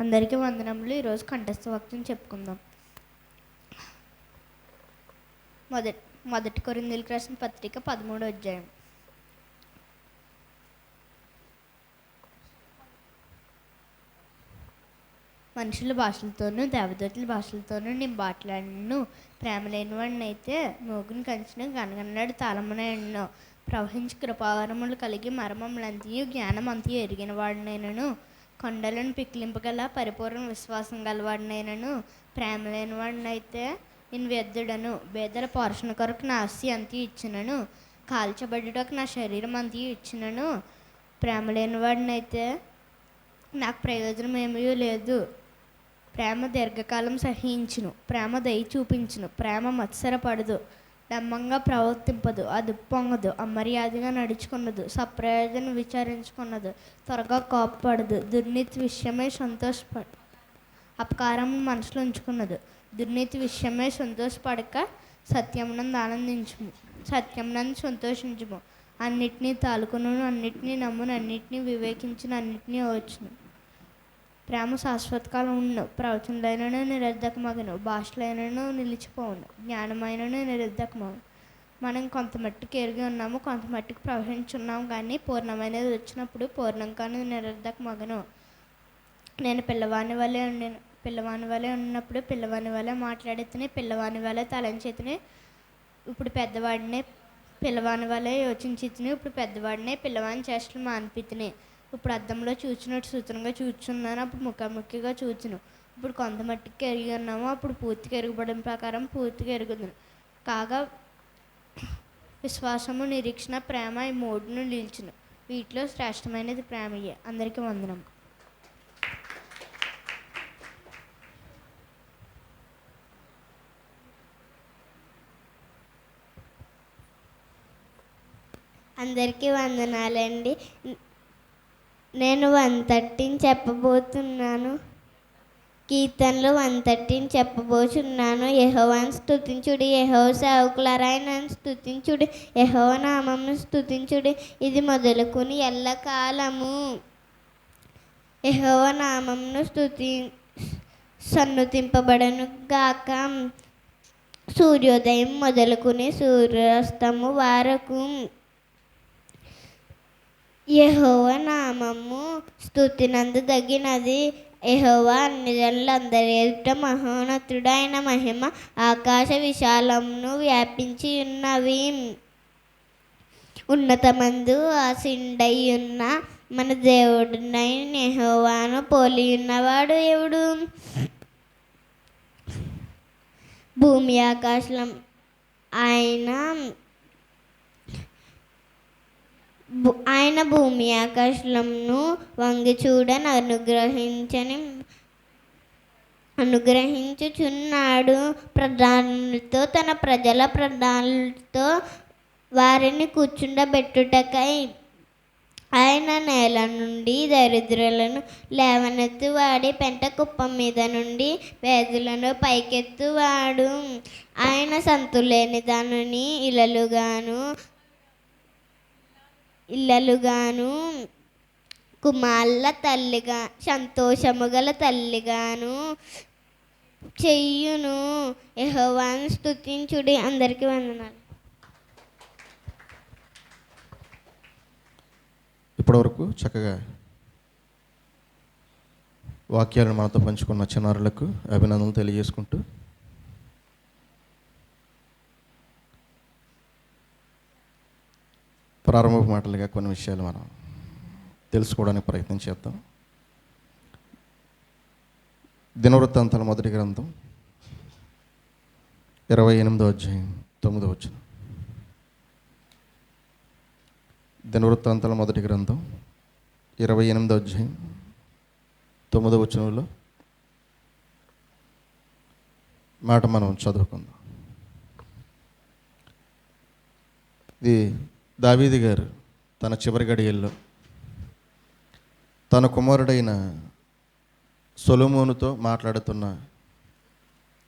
అందరికీ వందనములు. ఈరోజు కంఠస్థ వాక్యం చెప్పుకుందాం. మొదటి కొరింథీయులకు రాసిన పత్రిక 13వ అధ్యాయం. మనుషుల భాషలతోనూ దేవదూతల భాషలతోనూ నేను మాట్లాడను. ప్రేమ లేనివాడిని అయితే మోగుని కంచిన గనగన్నాడు తాళమున ఎన్నో ప్రవహించి కృపావరములు కలిగి మర్మములంతయు జ్ఞానమంతయు ఎరిగిన వాడినైనను కొండలను పిక్కిలింపగల పరిపూర్ణ విశ్వాసం గలవాడినైనను ప్రేమ లేనివాడినైతే నేను వ్యర్థుడను. బేదల పోషణ కొరకు నా ఆస్తి అంతయు ఇచ్చినను, కాల్చబడుటకు నా శరీరం అంతయు ఇచ్చినను ప్రేమ లేనివాడినైతే నాకు ప్రయోజనం ఏమీ లేదు. ప్రేమ దీర్ఘకాలం సహించును, ప్రేమ దయ చూపించును, ప్రేమ మత్సరపడదు, డంబంగా ప్రవర్తింపదు, అది పొంగదు, అమర్యాదగా నడుచుకున్నదు, సప్రయోజనం విచారించుకున్నదు, త్వరగా కోపపడదు, దుర్నీతి విషయమై సంతోషపడు, అపకారం మనసులో ఉంచుకున్నదు, దుర్నీతి విషయమై సంతోషపడక సత్యమునందు ఆనందించుము, సత్యమునందు సంతోషించుము, అన్నిటినీ తాలుకును, అన్నిటినీ నమ్మును, అన్నిటినీ వివేకించును, అన్నిటినీ ఓర్చును. ప్రేమ శాశ్వతకాలం ఉండు, ప్రవచనలైనను నిరర్ధకమగును, భాషలైనను నిలిచిపోవును, జ్ఞానమైనను నిరర్ధకమగును. మనం కొంత మట్టుకు ఎరిగి ఉన్నాము, కొంత మట్టుకు ప్రవహించున్నాము, కానీ పూర్ణమైనది వచ్చినప్పుడు పూర్ణంగాను నిరర్ధకమగును. నేను పిల్లవాని వలె ఉన్నప్పుడు పిల్లవాని వలె మాట్లాడితేనే, పిల్లవాని వలె తలంచేతనే, ఇప్పుడు పెద్దవాడినే పిల్లవాని వలె యోచించితిని, ఇప్పుడు పెద్దవాడినే పిల్లవాని చేష్టలు మాన్పితిని. ఇప్పుడు అద్దంలో చూచినట్టు సూచనగా చూచున్నాను, అప్పుడు ముఖాముఖిగా చూచును. ఇప్పుడు కొంత మట్టికి ఎరిగి ఉన్నాము, అప్పుడు పూర్తిగా ఎరుగుబడిన ప్రకారం పూర్తిగా ఎరుగుదును. కాగా విశ్వాసము, నిరీక్షణ, ప్రేమ ఈ మూడును నిలిచును. వీటిలో శ్రేష్టమైనది ప్రేమయే. అందరికీ వందనం. అందరికీ వందనాలండి. నేను 113 చెప్పబోతున్నాను. కీర్తనలు 113 చెప్పబోతున్నాను. యెహోవాను స్తుతించుడి, యెహోవా సేవకులారా ఆయనను స్తుతించుడి, యెహోవా నామమును స్తుతించుడి, ఇది మొదలుకొని ఎల్లకాలము. యెహోవా నామమును సన్నుతింపబడను గాక. సూర్యోదయం మొదలుకొని సూర్యాస్తము వరకు యెహోవా నామము స్తుతినందు తగినది. యెహోవా అన్ని జనులందరి ఎదుట మహోన్నతుడు, ఆయన మహిమ ఆకాశ విశాలమును వ్యాపించి ఉన్నవి. ఉన్నతమందు ఆసీనుడైయున్న మన దేవుడునైన యెహోవాను పోలియున్నవాడు ఎవడు? భూమి ఆకాశం ఆయన భూమి ఆకాశమును వంగి చూడని అనుగ్రహించుచున్నాడు. ప్రధానులతో తన ప్రజల ప్రధానులతో వారిని కూర్చుండబెట్టుటకై ఆయన నేల నుండి దరిద్రులను లేవనెత్తువాడి, పెంట కుప్ప మీద నుండి పేదలను పైకెత్తువాడు. ఆయన సంతులేని దానిని ఇళ్ళలుగాను కుమార్ల తల్లిగా సంతోషము గల తల్లిగాను చెయ్యును. యెహోవాను స్తుతించుడి. అందరికీ వందనాలు. ఇప్పటివరకు చక్కగా వాక్యాలను మనతో పంచుకున్న చిన్నారులకు అభినందనలు తెలియజేసుకుంటూ ప్రారంభ మాటలుగా కొన్ని విషయాలు మనం తెలుసుకోవడానికి ప్రయత్నం చేద్దాం. దినవృత్తాంతాల మొదటి గ్రంథం 28వ అధ్యాయం 9వ వచనం. దినవృత్తాంతాల మొదటి గ్రంథం 28వ అధ్యాయం 9వ వచనంలో మాట మనం చదువుకుందాం. ఇది దావీదు గారు తన చివరి గడియల్లో తన కుమారుడైన సొలొమోనుతో మాట్లాడుతున్న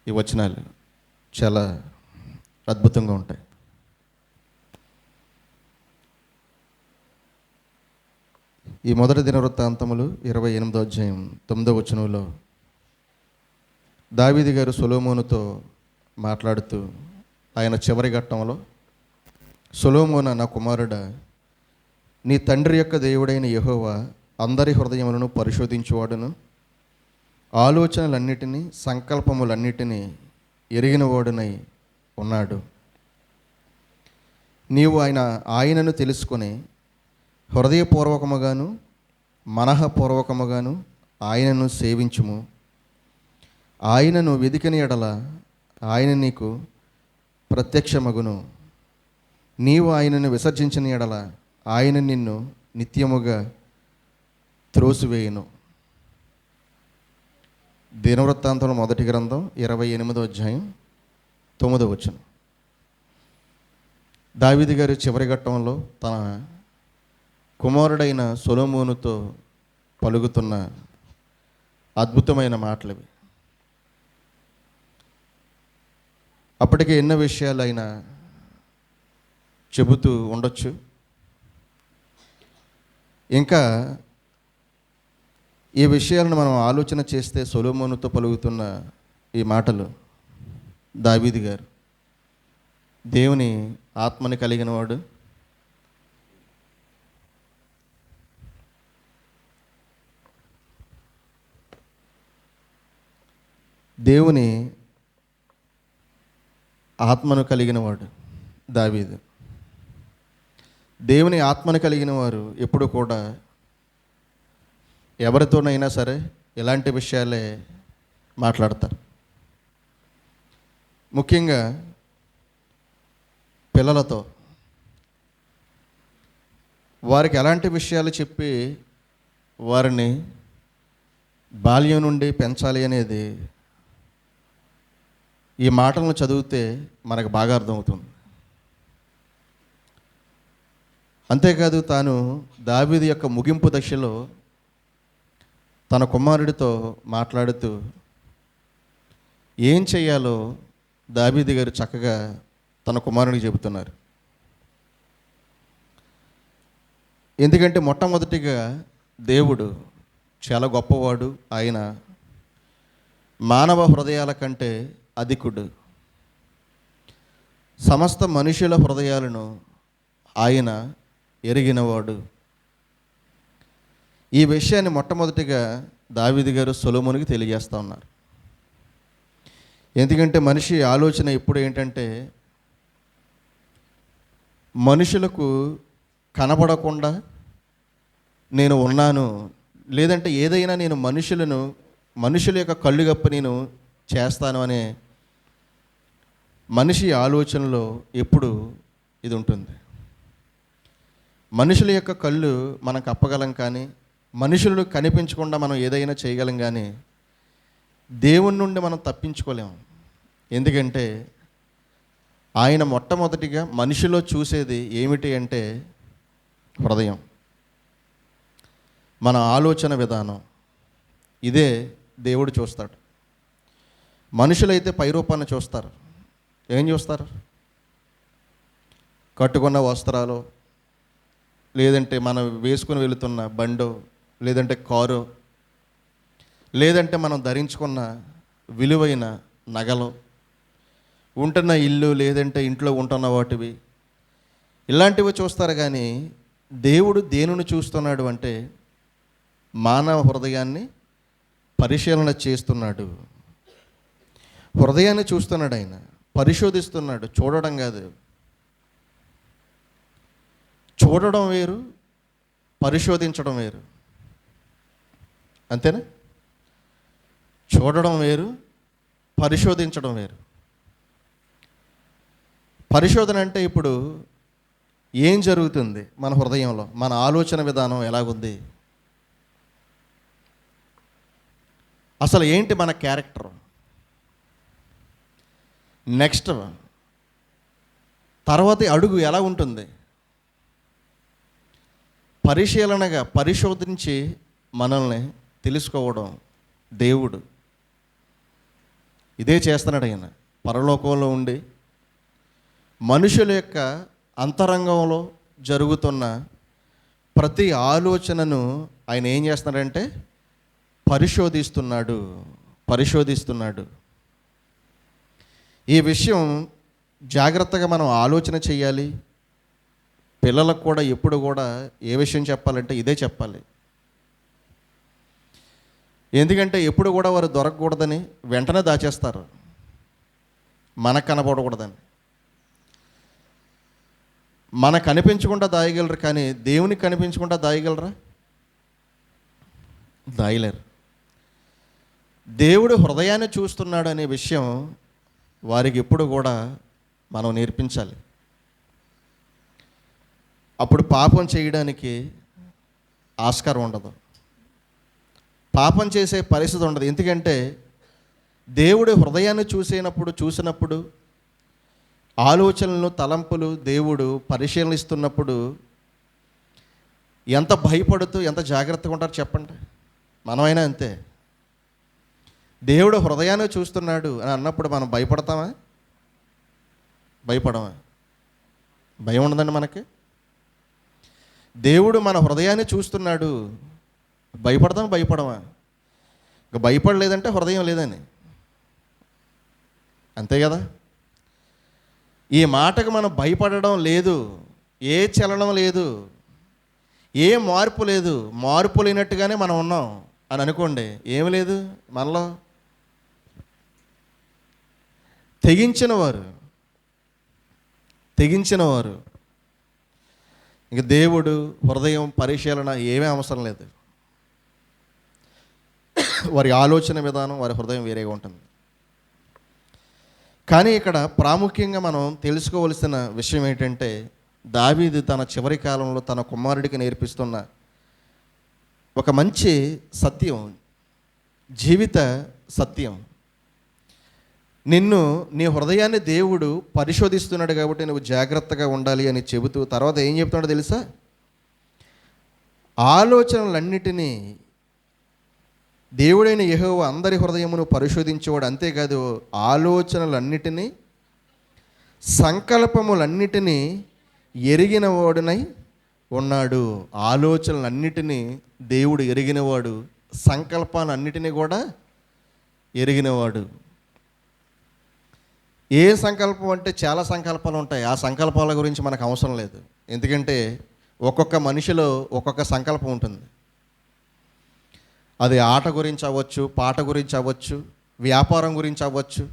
ఈ వచనాలు చాలా అద్భుతంగా ఉంటాయి. ఈ మొదటి దినవృత్తాంతములు 28వ అధ్యాయం 9వ వచనంలో దావీదు గారు సొలొమోనుతో మాట్లాడుతూ ఆయన చివరి ఘట్టంలో, సొలొమోనా నా కుమారుడా, నీ తండ్రి యొక్క దేవుడైన యెహోవా అందరి హృదయములను పరిశోధించువాడును, ఆలోచనలన్నిటినీ సంకల్పములన్నిటినీ ఎరిగినవాడునై ఉన్నాడు. నీవు ఆయనను తెలుసుకొని హృదయపూర్వకముగాను మనఃపూర్వకముగాను ఆయనను సేవించుము. ఆయనను వెదికిన ఎడల ఆయన నీకు ప్రత్యక్షమగును. నీవు ఆయనను విసర్జించిన ఎడల ఆయన నిన్ను నిత్యముగా త్రోసివేయును. దినవృత్తాంతం మొదటి గ్రంథం 28వ అధ్యాయం 9వ వచనం. దావీదు గారి చివరి ఘట్టంలో తన కుమారుడైన సొలొమోనుతో పలుకుతున్న అద్భుతమైన మాటలవి. అప్పటికే ఎన్నో విషయాలు ఆయన చెబుతూ ఉండొచ్చు. ఇంకా ఈ విషయాలను మనం ఆలోచన చేస్తే సొలొమోనుతో పలుకుతున్న ఈ మాటలు, దావీదు గారు దేవుని ఆత్మని కలిగిన వాడు, దేవుని ఆత్మను కలిగిన వాడు దావీదు. దేవుని ఆత్మను కలిగిన వారు ఎప్పుడు కూడా ఎవరితోనైనా సరే ఇలాంటి విషయాలే మాట్లాడతారు. ముఖ్యంగా పిల్లలతో వారికి ఎలాంటి విషయాలు చెప్పి వారిని బాల్యం నుండి పెంచాలి అనేది ఈ మాటలను చదివితే మనకు బాగా అర్థమవుతుంది. అంతేకాదు, తాను దావీదు యొక్క ముగింపు దశలో తన కుమారుడితో మాట్లాడుతూ ఏం చేయాలో దావీదు గారు చక్కగా తన కుమారుడికి చెబుతున్నారు. ఎందుకంటే మొట్టమొదటిగా దేవుడు చాలా గొప్పవాడు. ఆయన మానవ హృదయాల కంటే అధికుడు. సమస్త మనుషుల హృదయాలను ఆయన ఎరిగినవాడు. ఈ విషయాన్ని మొట్టమొదటిగా దావీదు గారు సొలొమోనుకి తెలియజేస్తూ ఉన్నారు. ఎందుకంటే మనిషి ఆలోచన ఎప్పుడు ఏంటంటే, మనుషులకు కనబడకుండా నేను ఉన్నాను, లేదంటే ఏదైనా నేను మనుషుల యొక్క కళ్ళు గప్ప నేను చేస్తాను అనే మనిషి ఆలోచనలో ఎప్పుడు ఇది ఉంటుంది. మనుషుల యొక్క కళ్ళు మనం కప్పగలం, కానీ మనుషులు కనిపించకుండా మనం ఏదైనా చేయగలం, కానీ దేవుని నుండి మనం తప్పించుకోలేము. ఎందుకంటే ఆయన మొట్టమొదటిగా మనిషిలో చూసేది ఏమిటి అంటే హృదయం, మన ఆలోచన విధానం. ఇదే దేవుడు చూస్తాడు. మనుషులైతే పైరూపాన్ని చూస్తారు. ఏం చూస్తారు? కట్టుకున్న వస్త్రాలు, లేదంటే మనం వేసుకుని వెళుతున్న బండో, లేదంటే కారో, లేదంటే మనం ధరించుకున్న విలువైన నగలు, ఉంటున్న ఇల్లు, లేదంటే ఇంట్లో ఉంటున్న వాటివి, ఇలాంటివి చూస్తారు. కానీ దేవుడు దేనిని చూస్తున్నాడు అంటే మానవ హృదయాన్ని పరిశీలన చేస్తున్నాడు. హృదయాన్ని చూస్తున్నాడు, ఆయన పరిశోధిస్తున్నాడు. చూడడం కాదు. చూడడం వేరు, పరిశోధించడం వేరు. అంతేనా? చూడడం వేరు, పరిశోధించడం వేరు. పరిశోధన అంటే ఇప్పుడు ఏం జరుగుతుంది మన హృదయంలో, మన ఆలోచన విధానం ఎలాగుంది, అసలు ఏంటి మన క్యారెక్టర్, నెక్స్ట్ తర్వాతి అడుగు ఎలా ఉంటుంది, పరిశీలనగా పరిశోధించి మనల్ని తెలుసుకోవడం దేవుడు ఇదే చేస్తున్నాడు. ఆయన పరలోకంలో ఉండి మనుషుల యొక్క అంతరంగంలో జరుగుతున్న ప్రతి ఆలోచనను ఆయన ఏం చేస్తున్నాడంటే పరిశోధిస్తున్నాడు. ఈ విషయం జాగ్రత్తగా మనం ఆలోచన చేయాలి. పిల్లలకు కూడా ఎప్పుడు కూడా ఏ విషయం చెప్పాలంటే ఇదే చెప్పాలి. ఎందుకంటే ఎప్పుడు కూడా వారు దొరకకూడదని వెంటనే దాచేస్తారు, మనకు కనపడకూడదని. మనకు కనిపించకుండా దాయగలరు, కానీ దేవునికి కనిపించకుండా దాయగలరా? దాయలేరు. దేవుడు హృదయాన్ని చూస్తున్నాడు అనే విషయం వారికి ఎప్పుడు కూడా మనం నేర్పించాలి. అప్పుడు పాపం చేయడానికి ఆస్కారం ఉండదు, పాపం చేసే పరిస్థితి ఉండదు. ఎందుకంటే దేవుడు హృదయాన్ని చూసినప్పుడు ఆలోచనలు, తలంపులు దేవుడు పరిశీలిస్తున్నప్పుడు ఎంత భయపడుతూ ఎంత జాగ్రత్తగా ఉంటారో చెప్పండి. మనమైనా అంతే. దేవుడు హృదయాన్ని చూస్తున్నాడు అని అన్నప్పుడు మనం భయపడతామా? భయపడమా? భయం ఉండదండి మనకి. దేవుడు మన హృదయాన్ని చూస్తున్నాడు, భయపడమా? ఇంకా భయపడలేదంటే హృదయం లేదని, అంతే కదా. ఈ మాటకు మనం భయపడడం లేదు, ఏ చలనం లేదు, ఏ మార్పు లేదు, మార్పు లేనట్టుగానే మనం ఉన్నాం అని అనుకోండి. ఏమి లేదు మనలో. తెగించిన వారు ఇంక దేవుడు హృదయం పరిశీలన ఏమీ అవసరం లేదు. వారి ఆలోచన విధానం, వారి హృదయం వేరేగా ఉంటుంది. కానీ ఇక్కడ ప్రాముఖ్యంగా మనం తెలుసుకోవలసిన విషయం ఏంటంటే, దావీదు తన చివరి కాలంలో తన కుమారుడికి నేర్పిస్తున్న ఒక మంచి సత్యం, జీవిత సత్యం. నీ హృదయాన్ని దేవుడు పరిశోధిస్తున్నాడు కాబట్టి నువ్వు జాగ్రత్తగా ఉండాలి అని చెబుతూ తర్వాత ఏం చెప్తున్నాడో తెలుసా? ఆలోచనలన్నిటినీ దేవుడైన యెహోవా అందరి హృదయమును పరిశోధించేవాడు. అంతేకాదు, ఆలోచనలన్నిటినీ సంకల్పములన్నిటినీ ఎరిగినవాడునై ఉన్నాడు. ఆలోచనలన్నిటినీ దేవుడు ఎరిగినవాడు, సంకల్పాలన్నిటినీ కూడా ఎరిగినవాడు. ఏ సంకల్పం అంటే చాలా సంకల్పాలు ఉంటాయి. ఆ సంకల్పాల గురించి మనకు అవసరం లేదు. ఎందుకంటే ఒక్కొక్క మనిషిలో ఒక్కొక్క సంకల్పం ఉంటుంది. అది ఆట గురించి అవ్వచ్చు, పాట గురించి అవ్వచ్చు, వ్యాపారం గురించి అవ్వచ్చు.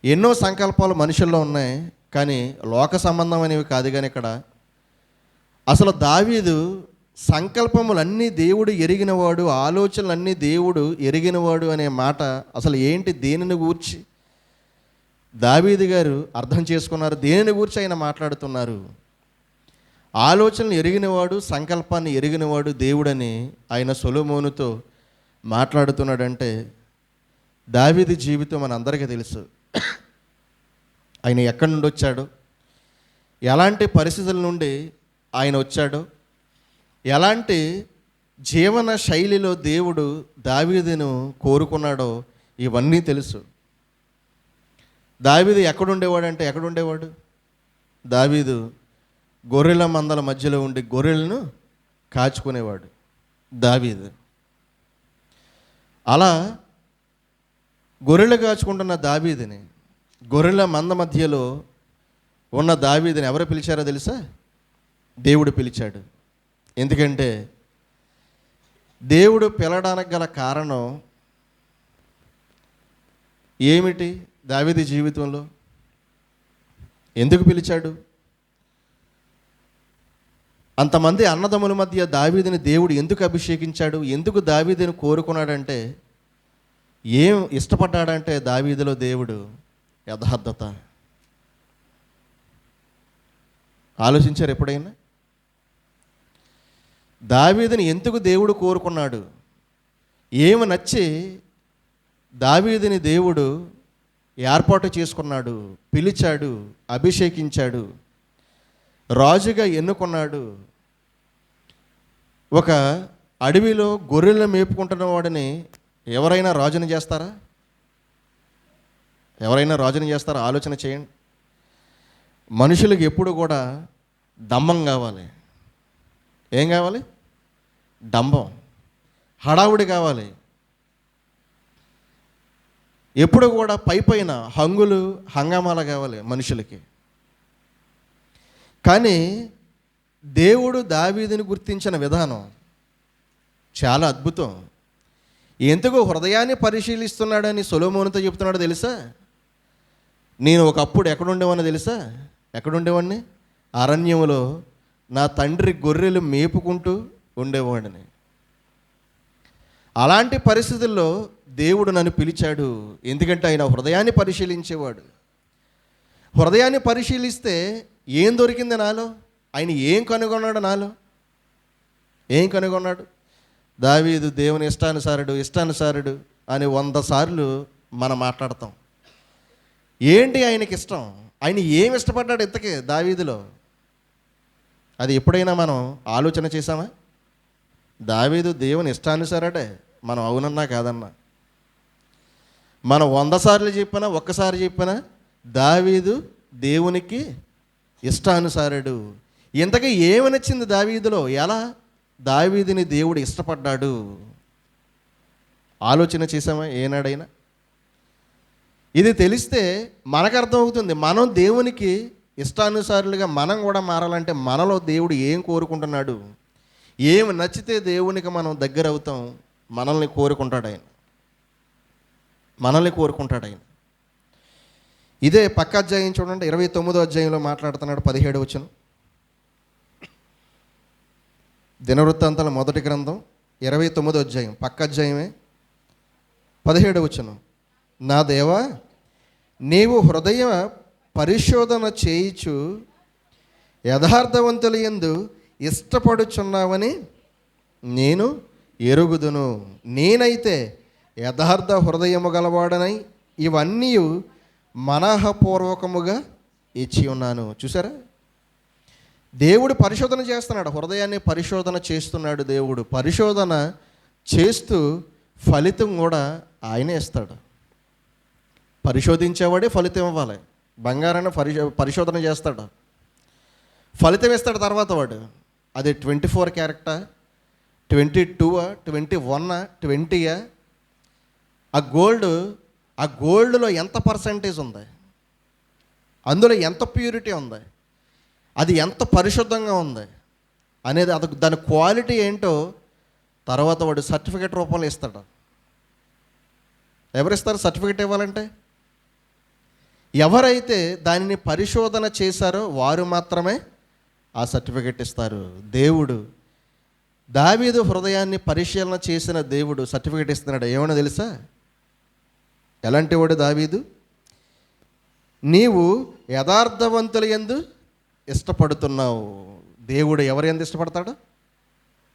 ఎన్నో సంకల్పాలు మనుషుల్లో ఉన్నాయి, కానీ లోక సంబంధమైనవి కాదు. కానీ ఇక్కడ అసలు దావీదు సంకల్పములన్నీ దేవుడు ఎరిగినవాడు, ఆలోచనలన్నీ దేవుడు ఎరిగినవాడు అనే మాట అసలు ఏంటి, దేనిని గూర్చి దావీదు గారు అర్థం చేసుకున్నారు, దేనిని గూర్చి ఆయన మాట్లాడుతున్నారు. ఆలోచనలు ఎరిగినవాడు, సంకల్పాన్ని ఎరిగినవాడు దేవుడని ఆయన సొలొమోనుతో మాట్లాడుతున్నాడంటే దావీదు జీవితం మనందరికీ తెలుసు. ఆయన ఎక్కడి నుండి వచ్చాడో, ఎలాంటి పరిస్థితుల నుండి ఆయన వచ్చాడో, ఎలాంటి జీవన శైలిలో దేవుడు దావీదును కోరుకున్నాడో ఇవన్నీ తెలుసు. దావీదు ఎక్కడుండేవాడు? దావీదు గొర్రెల మందల మధ్యలో ఉండి గొర్రెలను కాచుకునేవాడు దావీదు. అలా గొర్రెలు కాచుకుంటున్న దావీదుని, గొర్రెల మంద మధ్యలో ఉన్న దావీదుని ఎవరు పిలిచారో తెలుసా? దేవుడు పిలిచాడు. ఎందుకంటే దేవుడు పిలవడానికి గల కారణం ఏమిటి? దావీదు జీవితంలో ఎందుకు పిలిచాడు? అంతమంది అన్నదమ్ముల మధ్య దావీదుని దేవుడు ఎందుకు అభిషేకించాడు? ఎందుకు దావీదుని కోరుకున్నాడంటే, ఏం ఇష్టపడ్డాడంటే దావీదులో దేవుడు యథార్థత. ఆలోచించారు ఎప్పుడైనా? దావీదుని ఎందుకు దేవుడు కోరుకున్నాడు? ఏమి నచ్చి దావీదుని దేవుడు ఏర్పాటు చేసుకున్నాడు, పిలిచాడు, అభిషేకించాడు, రాజుగా ఎన్నుకున్నాడు. ఒక అడవిలో గొర్రెలను మేపుకుంటున్న వాడిని ఎవరైనా రాజుని చేస్తారా? ఆలోచన చేయండి. మనుషులకు ఎప్పుడు కూడా దమ్మం కావాలి, ఏం కావాలి? డంబం, హడావుడి కావాలి. ఎప్పుడు కూడా పైన హంగులు హంగామాలు కావాలి మనుషులకి. కానీ దేవుడు దావీదుని గుర్తించిన విధానం చాలా అద్భుతం. ఎందుకు హృదయాన్ని పరిశీలిస్తున్నాడని సొలొమోనుతో చెప్తున్నాడో తెలుసా? నేను ఒకప్పుడు ఎక్కడుండేవాడిని తెలుసా? ఎక్కడుండేవాడిని? అరణ్యములో నా తండ్రి గొర్రెలు మేపుకుంటూ ఉండేవాడిని. అలాంటి పరిస్థితుల్లో దేవుడు నన్ను పిలిచాడు. ఎందుకంటే ఆయన హృదయాన్ని పరిశీలించేవాడు. హృదయాన్ని పరిశీలిస్తే ఏం దొరికింది నాలో? ఆయన ఏం కనుగొన్నాడు నాలో? ఏం కనుగొన్నాడు? దావీదు దేవుని ఇష్టానుసారుడు అని 100 సార్లు మనం మాట్లాడతాం. ఏంటి ఆయనకి ఇష్టం? ఆయన ఏమి ఇష్టపడ్డాడు ఇంతకీ దావీదులో? అది ఎప్పుడైనా మనం ఆలోచన చేసామా? దావీదు దేవుని ఇష్టానుసారుడే, మనం అవునన్నా కాదన్నా. మనం 100 సార్లు చెప్పినా, ఒక్కసారి చెప్పినా దావీదు దేవునికి ఇష్టానుసారుడు. ఇంతకీ ఏమి నచ్చింది దావీదులో? ఎలా దావీదుని దేవుడు ఇష్టపడ్డాడు? ఆలోచన చేసామా ఏనాడైనా? ఇది తెలిస్తే మనకు అర్థమవుతుంది, మనం దేవునికి ఇష్టానుసారులుగా మనం కూడా మారాలంటే మనలో దేవుడు ఏం కోరుకుంటున్నాడు, ఏమి నచ్చితే దేవునికి మనం దగ్గర అవుతాం. మనల్ని కోరుకుంటాడు ఆయన. ఇదే పక్క అధ్యాయం చూడండి, 29వ అధ్యాయంలో మాట్లాడుతున్నాడు. 17వ వచనం, దినవృత్తాంతాల మొదటి గ్రంథం 29వ అధ్యాయం, పక్క అధ్యాయమే, 17వ వచనం. నా దేవా, నీవు హృదయ పరిశోధన చేయిచు యథార్థవంతుల యందు ఇష్టపడుచున్నావని నేను ఎరుగుదును. నేనైతే యథార్థ హృదయము గలవాడనై ఇవన్నీ మనఃపూర్వకముగా ఇచ్చి ఉన్నాను. చూసారా? దేవుడు పరిశోధన చేస్తున్నాడు, హృదయాన్ని పరిశోధన చేస్తున్నాడు. దేవుడు పరిశోధన చేస్తూ ఫలితం కూడా ఆయనే ఇస్తాడు. పరిశోధించేవాడే ఫలితం ఇవ్వాలి. బంగారాన్ని పరిశోధన చేస్తాడు, ఫలితం ఇస్తాడు తర్వాత వాడు. అది 24 క్యారెక్టా, 22, 21, 20? ఆ గోల్డ్లో ఎంత పర్సంటేజ్ ఉంది, అందులో ఎంత ప్యూరిటీ ఉంది, అది ఎంత పరిశుద్ధంగా ఉంది అనేది, అది దాని క్వాలిటీ ఏంటో తర్వాత వాడు సర్టిఫికేట్ రూపంలో ఇస్తాడు. ఎవరిస్తారు సర్టిఫికేట్ ఇవ్వాలంటే? ఎవరైతే దానిని పరిశోధన చేశారో వారు మాత్రమే ఆ సర్టిఫికేట్ ఇస్తారు. దేవుడు దావీదు హృదయాన్ని పరిశీలన చేసిన దేవుడు సర్టిఫికేట్ ఇస్తున్నాడు. ఏమన్నా తెలుసా? ఎలాంటి వాడు దావీదు? నీవు యథార్థవంతుల యందు ఇష్టపడుతున్నావు. దేవుడు ఎవరు యందు ఇష్టపడతాడు?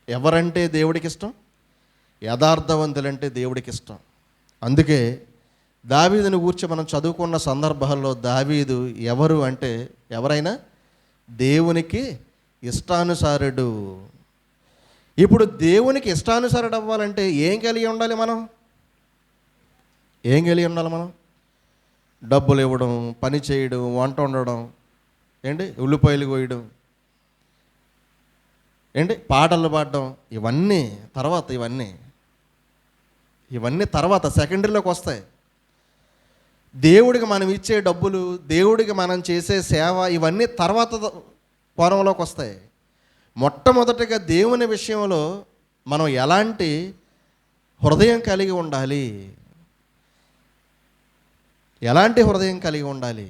ఎవరంటే దేవుడికి ఇష్టం? యథార్థవంతులంటే దేవుడికి ఇష్టం. అందుకే దావీదుని గూర్చి మనం చదువుకున్న సందర్భాల్లో దావీదు ఎవరు అంటే, ఎవరైనా దేవునికి ఇష్టానుసారుడు. ఇప్పుడు దేవునికి ఇష్టానుసారుడు అవ్వాలంటే ఏం కలిగి ఉండాలి మనం? ఏం కలిగి ఉండాలి మనం? డబ్బులు ఇవ్వడం, పని చేయడం, వంట వండడం, ఉల్లిపాయలు కోయడం, పాటలు పాడడం, ఇవన్నీ తర్వాత సెకండరీలోకి వస్తాయి. దేవుడికి మనం ఇచ్చే డబ్బులు, దేవుడికి మనం చేసే సేవ, ఇవన్నీ తర్వాత కోణంలోకి వస్తాయి. మొట్టమొదటిగా దేవుని విషయంలో మనం ఎలాంటి హృదయం కలిగి ఉండాలి? ఎలాంటి హృదయం కలిగి ఉండాలి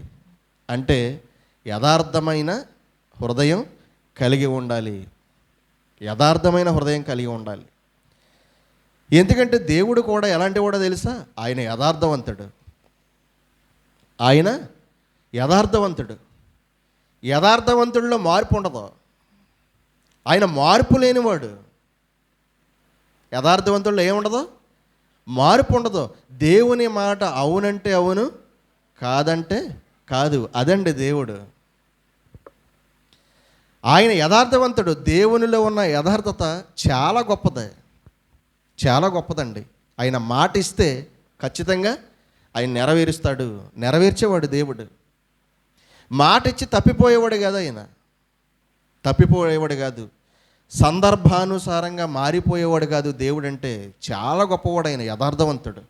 అంటే యథార్థమైన హృదయం కలిగి ఉండాలి. యథార్థమైన హృదయం కలిగి ఉండాలి. ఎందుకంటే దేవుడు కూడా ఎలాంటి వాడో తెలుసా? ఆయన యథార్థవంతుడు. ఆయన యథార్థవంతుడిలో మార్పు ఉండదు. ఆయన మార్పు లేనివాడు. యథార్థవంతుడిలో ఏముండదు? మార్పు ఉండదు. దేవుని మాట అవునంటే అవును, కాదంటే కాదు. అదండి దేవుడు. ఆయన యథార్థవంతుడు. దేవునిలో ఉన్న యథార్థత చాలా గొప్పదండి. ఆయన మాట ఇస్తే ఖచ్చితంగా ఆయన నెరవేర్చేవాడు దేవుడు. మాట ఇచ్చి తప్పిపోయేవాడు కాదు. ఆయన తప్పిపోయేవాడు కాదు. సందర్భానుసారంగా మారిపోయేవాడు కాదు దేవుడు అంటే. చాలా గొప్పవాడు ఆయన, యథార్థవంతుడు.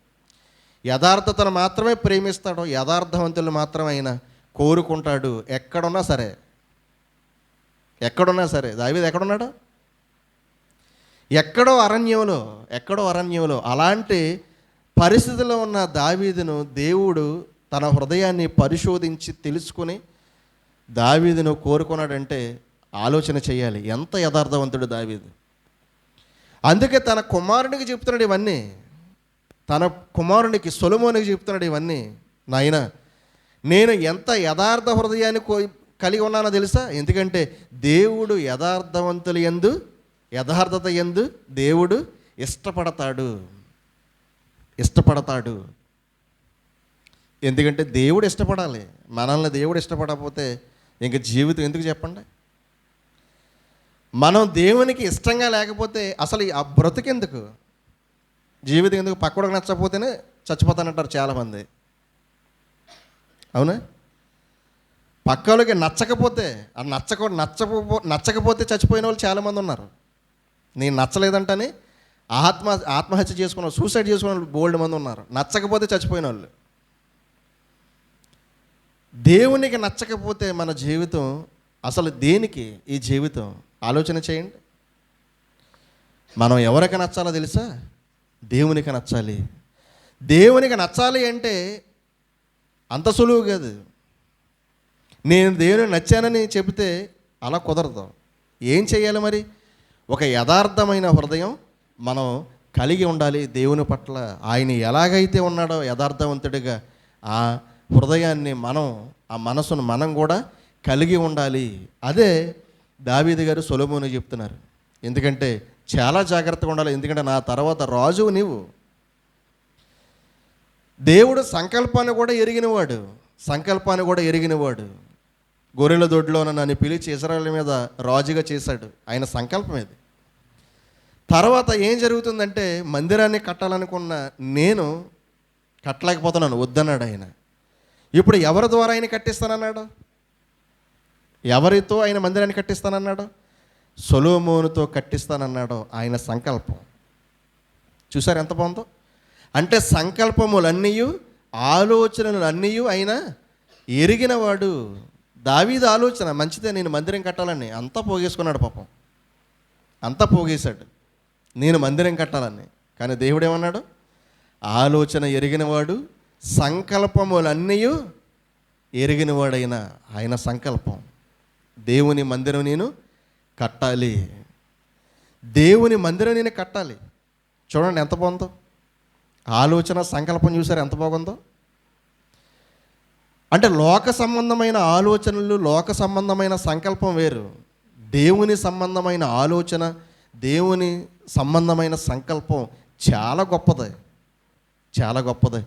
యథార్థతను మాత్రమే ప్రేమిస్తాడు, యథార్థవంతులు మాత్రమే ఆయన కోరుకుంటాడు. ఎక్కడున్నా సరే, ఎక్కడున్నా సరే. దావీదు ఎక్కడున్నాడు? ఎక్కడో అరణ్యంలో. అలాంటి పరిస్థితిలో ఉన్న దావీదును దేవుడు తన హృదయాన్ని పరిశోధించి తెలుసుకుని దావీదును కోరుకున్నాడంటే ఆలోచన చేయాలి. ఎంత యథార్థవంతుడు దావీదు. అందుకే తన కుమారునికి చెప్తున్నాడు ఇవన్నీ. తన కుమారునికి సొలొమోనుకి చెప్తున్నాడు ఇవన్నీ. నాయనా, నేను ఎంత యథార్థ హృదయాన్ని కలిగి ఉన్నానో తెలుసా? ఎందుకంటే దేవుడు యథార్థత యందు దేవుడు ఇష్టపడతాడు. ఎందుకంటే దేవుడు ఇష్టపడాలి. మనల్ని దేవుడు ఇష్టపడకపోతే ఇంక జీవితం ఎందుకు చెప్పండి? మనం దేవునికి ఇష్టంగా లేకపోతే అసలు ఆ బ్రతుకెందుకు, జీవితం ఎందుకు? పక్కడికి నచ్చకపోతేనే చచ్చిపోతానంటారు చాలామంది. అవునా? పక్కలకి నచ్చకపోతే, నచ్చకపోతే చచ్చిపోయిన వాళ్ళు చాలామంది ఉన్నారు. నేను నచ్చలేదంటని ఆత్మహత్య చేసుకున్న, సూసైడ్ చేసుకున్న వాళ్ళు బోల్డ్ మంది ఉన్నారు. నచ్చకపోతే చచ్చిపోయిన వాళ్ళు. దేవునికి నచ్చకపోతే మన జీవితం అసలు దేనికి? ఈ జీవితం ఆలోచన చేయండి. మనం ఎవరికి నచ్చాలో తెలుసా? దేవునికి నచ్చాలి. దేవునికి నచ్చాలి అంటే అంత సులువు కాదు. నేను దేవునికి నచ్చానని చెబితే అలా కుదరదు. ఏం చేయాలి మరి? ఒక యథార్థమైన హృదయం మనం కలిగి ఉండాలి దేవుని పట్ల. ఆయన ఎలాగైతే ఉన్నాడో యథార్థవంతుడిగా ఆ హృదయాన్ని ఆ మనసును మనం కూడా కలిగి ఉండాలి. అదే దావీదు గారు సొలొమోనుకు చెప్తున్నారు. ఎందుకంటే చాలా జాగ్రత్తగా ఉండాలి. ఎందుకంటే నా తర్వాత రాజువు నీవు. దేవుడు సంకల్పాన్ని కూడా ఎరిగినవాడు. గొర్రెల దొడ్లోన నన్ను పిలిచి ఇశ్రాయేలు మీద రాజుగా చేశాడు. ఆయన సంకల్పం ఇది. తర్వాత ఏం జరుగుతుందంటే, మందిరాన్ని కట్టాలనుకున్న నేను కట్టలేకపోతున్నాను, వద్దన్నాడు ఆయన. ఇప్పుడు ఎవరి ద్వారా ఆయన కట్టిస్తానన్నాడు? ఎవరితో ఆయన మందిరాన్ని కట్టిస్తానన్నాడు? సొలొమోనుతో కట్టిస్తానన్నాడు. ఆయన సంకల్పం చూసారు ఎంత బాగుందో. అంటే సంకల్పములన్నీ, ఆలోచనలన్నీ ఆయన ఎరిగినవాడు. దావీదు ఆలోచన మంచిదే, నేను మందిరం కట్టాలని. అంతా పోగేసుకున్నాడు పాపం, అంతా పోగేశాడు నేను మందిరం కట్టాలని. కానీ దేవుడు ఏమన్నాడు? ఆలోచన ఎరిగినవాడు, సంకల్పములన్నీ ఎరిగినవాడైన ఆయన సంకల్పం. దేవుని మందిరం నేను కట్టాలి. చూడండి ఎంత బాగుందో. ఆలోచన, సంకల్పం చూసారు ఎంత బాగుందో. అంటే లోక సంబంధమైన ఆలోచనలు, లోక సంబంధమైన సంకల్పం వేరు. దేవుని సంబంధమైన ఆలోచన, దేవుని సంబంధమైన సంకల్పం చాలా గొప్పది.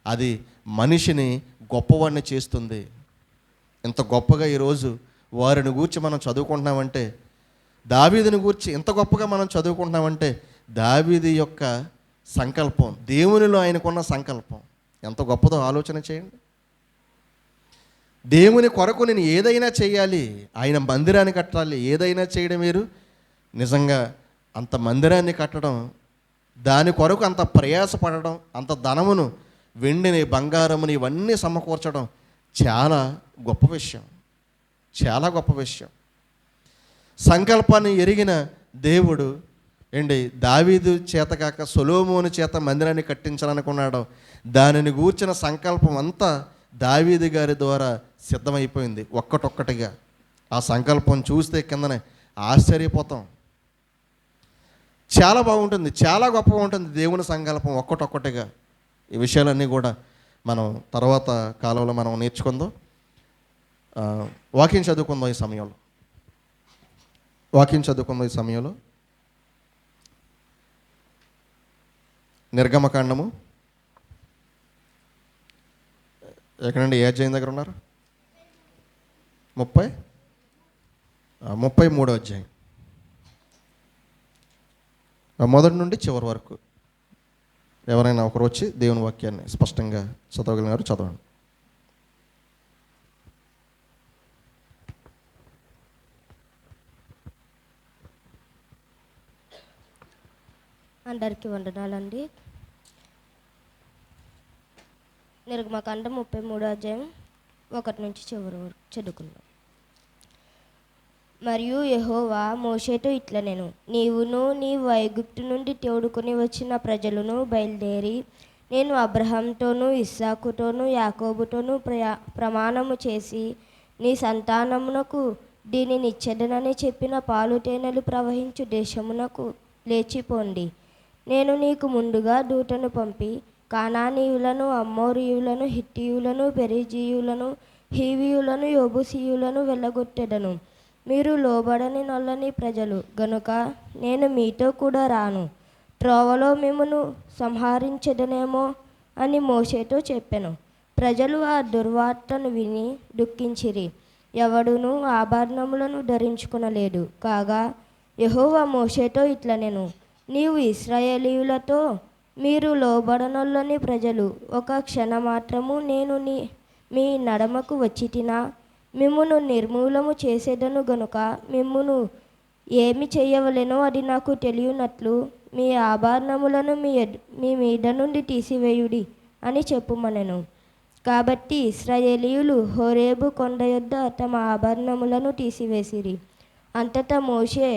అది మనిషిని గొప్పవాడిని చేస్తుంది. ఇంత గొప్పగా ఈరోజు వారిని గూర్చి మనం చదువుకుంటున్నామంటే, దావీదుని గూర్చి ఇంత గొప్పగా మనం చదువుకుంటున్నామంటే దావీదు యొక్క సంకల్పం, దేవునిలో ఆయనకున్న సంకల్పం ఎంత గొప్పదో ఆలోచన చేయండి. దేవుని కొరకు నేను ఏదైనా చేయాలి, ఆయన మందిరాన్ని కట్టాలి, ఏదైనా చేయడం మీరు నిజంగా అంత మందిరాన్ని కట్టడం, దాని కొరకు అంత ప్రయాసపడడం, అంత ధనమును, వెండిని, బంగారముని ఇవన్నీ సమకూర్చడం చాలా గొప్ప విషయం. సంకల్పాన్ని ఎరిగిన దేవుడు దావీదు చేత కాక సొలొమోను చేత మందిరాన్ని కట్టించాలనుకున్నాడు. దానిని గూర్చిన సంకల్పం అంతా దావీదు గారి ద్వారా సిద్ధమైపోయింది ఒక్కటొక్కటిగా. ఆ సంకల్పం చూస్తే కిందనే ఆశ్చర్యపోతాం. చాలా బాగుంటుంది, చాలా గొప్పగా ఉంటుంది దేవుని సంకల్పం ఒక్కటొక్కటిగా. ఈ విషయాలన్నీ కూడా మనం తర్వాత కాలంలో మనం నేర్చుకుందాం. వాక్యం చదువుకుందాం ఈ సమయంలో. నిర్గమకాండము ఎక్కడండి? ఏ అధ్యాయం దగ్గర ఉన్నారు? 33వ అధ్యాయం, మొదటి నుండి చివరి వరకు. ఎవరైనా ఒకరు వచ్చి దేవుని వాక్యాన్ని స్పష్టంగా చదవగలిగినారు? చదవండి. అందరికీ వందనాలండి. నిర్గమకాండం 33 అధ్యాయం 1 నుంచి చివరి వరకు చదువుకుందాం. మరియు యెహోవా మోషేతో ఇట్లనెను, నీవును నీవు ఐగుప్తు నుండి తోడుకొని వచ్చిన ప్రజలను బయలుదేరి నేను అబ్రహాంతోనూ ఇస్సాకుతోనూ యాకోబుతోనూ ప్రమాణము చేసి నీ సంతానమునకు దీనినిచ్చెదనని చెప్పిన పాలు తేనెలు ప్రవహించు దేశమునకు లేచిపోండి. నేను నీకు ముందుగా దూతను పంపి కానానీయులను, అమ్మోరీయులను, హిత్తీయులను, పెరిజీయులను, హీవీయులను, యెబూసీయులను వెళ్ళగొట్టెదను. మీరు లోబడని నొల్లని ప్రజలు గనుక నేను మీతో కూడా రాను, త్రోవలో మిమ్మును సంహరించెదనేమో అని మోషేతో చెప్పెను. ప్రజలు ఆ దుర్వార్తను విని దుఃఖించిరి. ఎవడునూ ఆభరణములను ధరించుకొనలేదు. కాగా యెహోవా మోషేతో ఇట్లనెను, నీవు ఇశ్రాయేలీయులతో, మీరు లోబడనొల్లని ప్రజలు, ఒక క్షణమాత్రము నేను మీ నడమకు వచ్చితినా మిమ్మును నిర్మూలము చేసేదను గనుక మిమ్మును ఏమి చేయవలెనో అది నాకు తెలియనట్లు మీ ఆభరణములను మీ మీద నుండి తీసివేయుడి అని చెప్పుమనెను. కాబట్టి ఇశ్రాయేలీయులు హోరేబు కొండ యొద్ద తమ ఆభరణములను తీసివేసిరి. అంతటా మోషే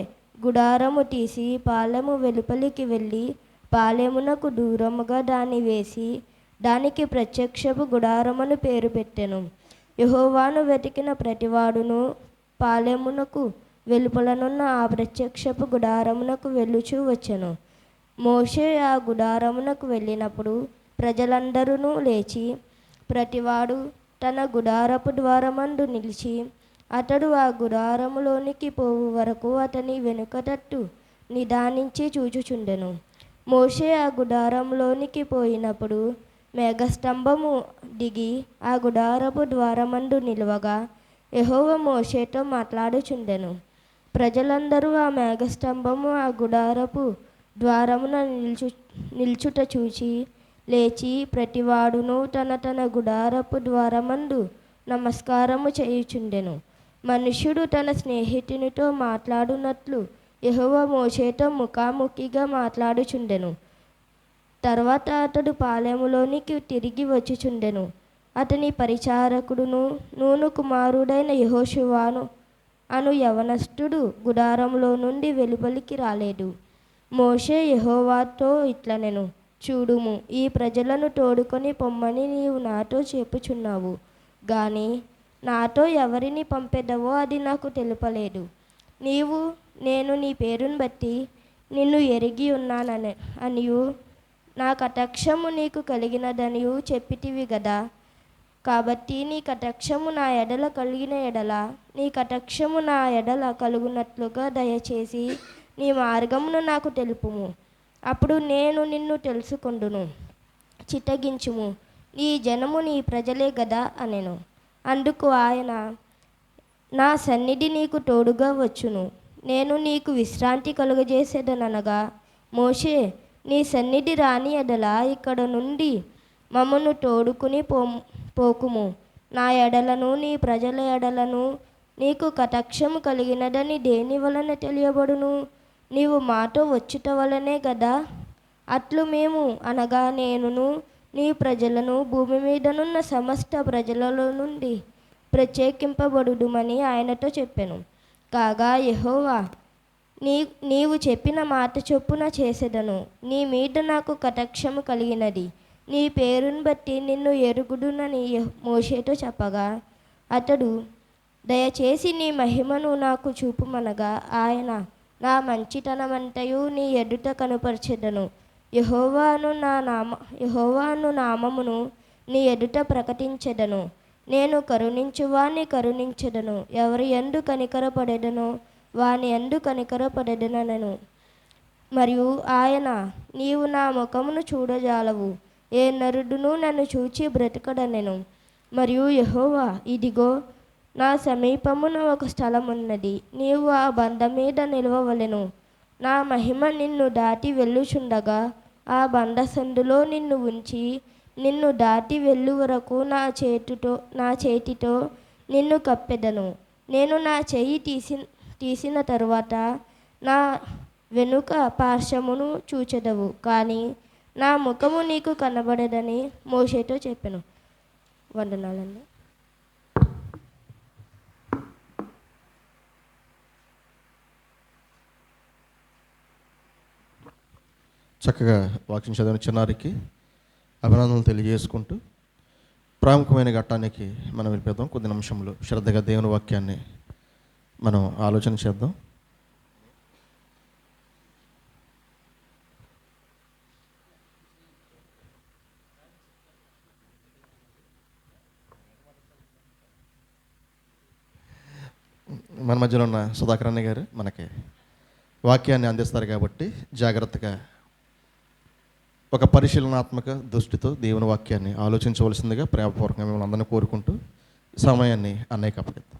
గుడారము తీసి పాలెము వెలుపలికి వెళ్ళి పాలెమునకు దూరముగా దాన్ని వేసి దానికి ప్రత్యక్షపు గుడారమని పేరు పెట్టెను. యెహోవాను వెతికిన ప్రతివాడును పాలెమునకు వెలుపలనున్న ఆ ప్రత్యక్షపు గుడారమునకు వెళ్ళుచూ వచ్చెను. మోషే ఆ గుడారమునకు వెళ్ళినప్పుడు ప్రజలందరూ లేచి ప్రతివాడు తన గుడారపు ద్వారమందు నిలిచి అతడు ఆ గుడారములోనికి పోవు వరకు అతని వెనుక తట్టు నిదానించి చూచుచుండెను. మోషే ఆ గుడారంలోనికి పోయినప్పుడు మేఘస్తంభము దిగి ఆ గుడారపు ద్వారమందు నిలువగా యెహోవా మోషేతో మాట్లాడుచుండెను. ప్రజలందరూ ఆ మేఘస్తంభము ఆ గుడారపు ద్వారమున నిల్చుట చూచి లేచి ప్రతివాడును తన గుడారపు ద్వారమందు నమస్కారము చేయుచుండెను. మనుష్యుడు తన స్నేహితునితో మాట్లాడునట్లు యెహోవా మోషేతో ముఖాముఖిగా మాట్లాడుచుండెను. తర్వాత అతడు పాలెములోనికి తిరిగి వచ్చుచుండెను. అతని పరిచారకుడును నూను కుమారుడైన యెహోషువాను అను యవనస్తుడు గుడారంలో నుండి వెలుపలికి రాలేదు. మోషే యెహోవాతో ఇట్లనెను, చూడుము, ఈ ప్రజలను తోడుకొని పొమ్మని నీవు నాతో చెప్పుచున్నావు గాని నాతో ఎవరిని పంపెదవో అది నాకు తెలుపలేదు. నేను నీ పేరును బట్టి నిన్ను ఎరిగి ఉన్నాననియు నా కటాక్షము నీకు కలిగినదనియు చెప్పితివి గదా. కాబట్టి నీ కటాక్షము నా ఎడల కలిగిన ఎడల నీ కటాక్షము నా ఎడల కలుగునట్లుగా దయచేసి నీ మార్గమును నాకు తెలుపుము. అప్పుడు నేను నిన్ను తెలుసుకొందును. చిత్తగించుము, ఈ జనము నీ ప్రజలే గదా అనెను. అందుకు ఆయన, నా సన్నిధి నీకు తోడుగా వచ్చును, నేను నీకు విశ్రాంతి కలుగజేసేదనగా, మోషే నీ సన్నిధి రాని ఎడల ఇక్కడ నుండి మమ్మను తోడుకుని పోకుము. నా ఎడలను నీ ప్రజల ఎడలను నీకు కటాక్షము కలిగినదని దేని వలన తెలియబడును? నీవు మాతో వచ్చుట వలనే గదా. అట్లు మేము అనగా నేనును నీ ప్రజలను భూమి మీదనున్న సమస్త ప్రజలలో నుండి ప్రత్యేకింపబడుదుమని ఆయనతో చెప్పెను. కాగా యెహోవా, నీవు చెప్పిన మాట చొప్పున చేసేదను. నీ మీద నాకు కటాక్షము కలిగినది. నీ పేరును బట్టి నిన్ను ఎరుగుదునని మోషేతో చెప్పగా అతడు, దయచేసి నీ మహిమను నాకు చూపుమనగా ఆయన, నా మంచితనమంతయు నీ ఎదుట కనుపరచెదను. యెహోవాను నామమును నీ ఎదుట ప్రకటించెదను. నేను కరుణించువాని కరుణించెదను, ఎవరి యందు కనికరపడెదనో వాని యందు కనికరపడెదనను. మరియు ఆయన, నీవు నా ముఖమును చూడజాలవు, ఏ నరుడును నన్ను చూచి బ్రతకడనెను. మరియు యెహోవా, ఇదిగో నా సమీపమున ఒక స్థలమున్నది, నీవు ఆ బండ మీద నిలవవలెను. నా మహిమ నిన్ను దాటి వెళ్ళుచుండగా ఆ బండ సందులో నిన్ను ఉంచి నిన్ను దాటి వెళ్ళు వరకు నా చేతితో నిన్ను కప్పెదను. నేను నా చెయ్యి తీసిన తరువాత నా వెనుక పార్శ్వమును చూచెదవు, కానీ నా ముఖము నీకు కనబడదని మోషేతో చెప్పాను. వందనాలండి. చక్కగా వాక్యం చదివిన చిన్నారికి అభినందనలు తెలియజేసుకుంటూ ప్రాముఖ్యమైన ఘట్టానికి మనం వెళ్ళిపోదాం. కొద్ది నిమిషంలో శ్రద్ధగా దేవుని వాక్యాన్ని మనం ఆలోచన చేద్దాం. మన మధ్యలో ఉన్న సుధాకర్ అన్నయ్య గారు మనకి వాక్యాన్ని అందిస్తారు కాబట్టి జాగ్రత్తగా ఒక పరిశీలనాత్మక దృష్టితో దేవుని వాక్యాన్ని ఆలోచించవలసిందిగా ప్రేమపూర్వకంగా మిమ్మల్ని అందరినీ కోరుకుంటూ సమయాన్ని అన్నయ్యకి అప్పగిద్దాం.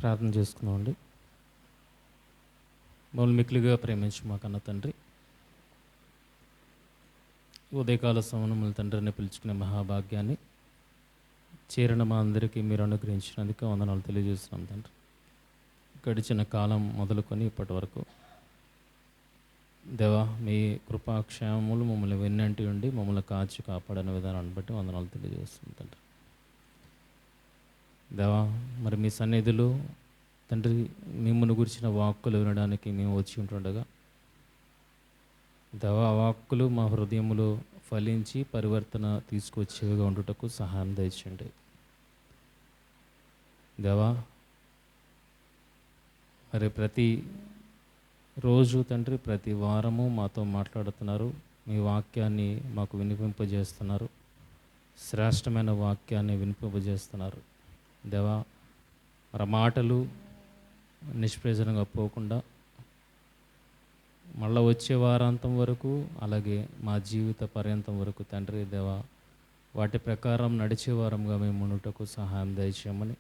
ప్రార్థన చేసుకున్నామండి. మమ్మల్ని మిక్కిలిగా ప్రేమించి మా కన్న తండ్రి, ఉదయకాల సమయముల తండ్రిని పిలుచుకునే మహాభాగ్యాన్ని చేరిన మా అందరికీ మీరు అనుగ్రహించినందుకు వందనాలు తెలియజేస్తున్నాం తండ్రి. గడిచిన కాలం మొదలుకొని ఇప్పటి వరకు దేవా, మీ కృపాక్షేమములు మమ్మల్ని వెన్నంటి ఉండి మమ్మల్ని కాచి కాపాడని విధానాన్ని బట్టి వందనాలు తెలియజేస్తున్నాం తండ్రి. దేవా, మరి మీ సన్నిధిలో తండ్రి మిమ్మల్ని గురించిన వాక్కులు వినడానికి మేము వచ్చి ఉంటుండగా దేవా, ఆ వాక్కులు మా హృదయములో ఫలించి పరివర్తన తీసుకొచ్చేవిగా ఉండుటకు సహాయం దయచేయండి. దేవా, మరి ప్రతి రోజు తండ్రి ప్రతి వారము మాతో మాట్లాడుతున్నారు, మీ వాక్యాన్ని మాకు వినిపింపజేస్తున్నారు, శ్రేష్టమైన వాక్యాన్ని వినిపింపజేస్తున్నారు. దేవా, మరి మాటలు నిష్ప్రయోజనంగా పోకుండా మళ్ళీ వచ్చే వారాంతం వరకు అలాగే మా జీవిత పర్యంతం వరకు తండ్రి దేవా, వాటి ప్రకారం నడిచే వారంగా మేము ఉండుటకు సహాయం దయచేయమని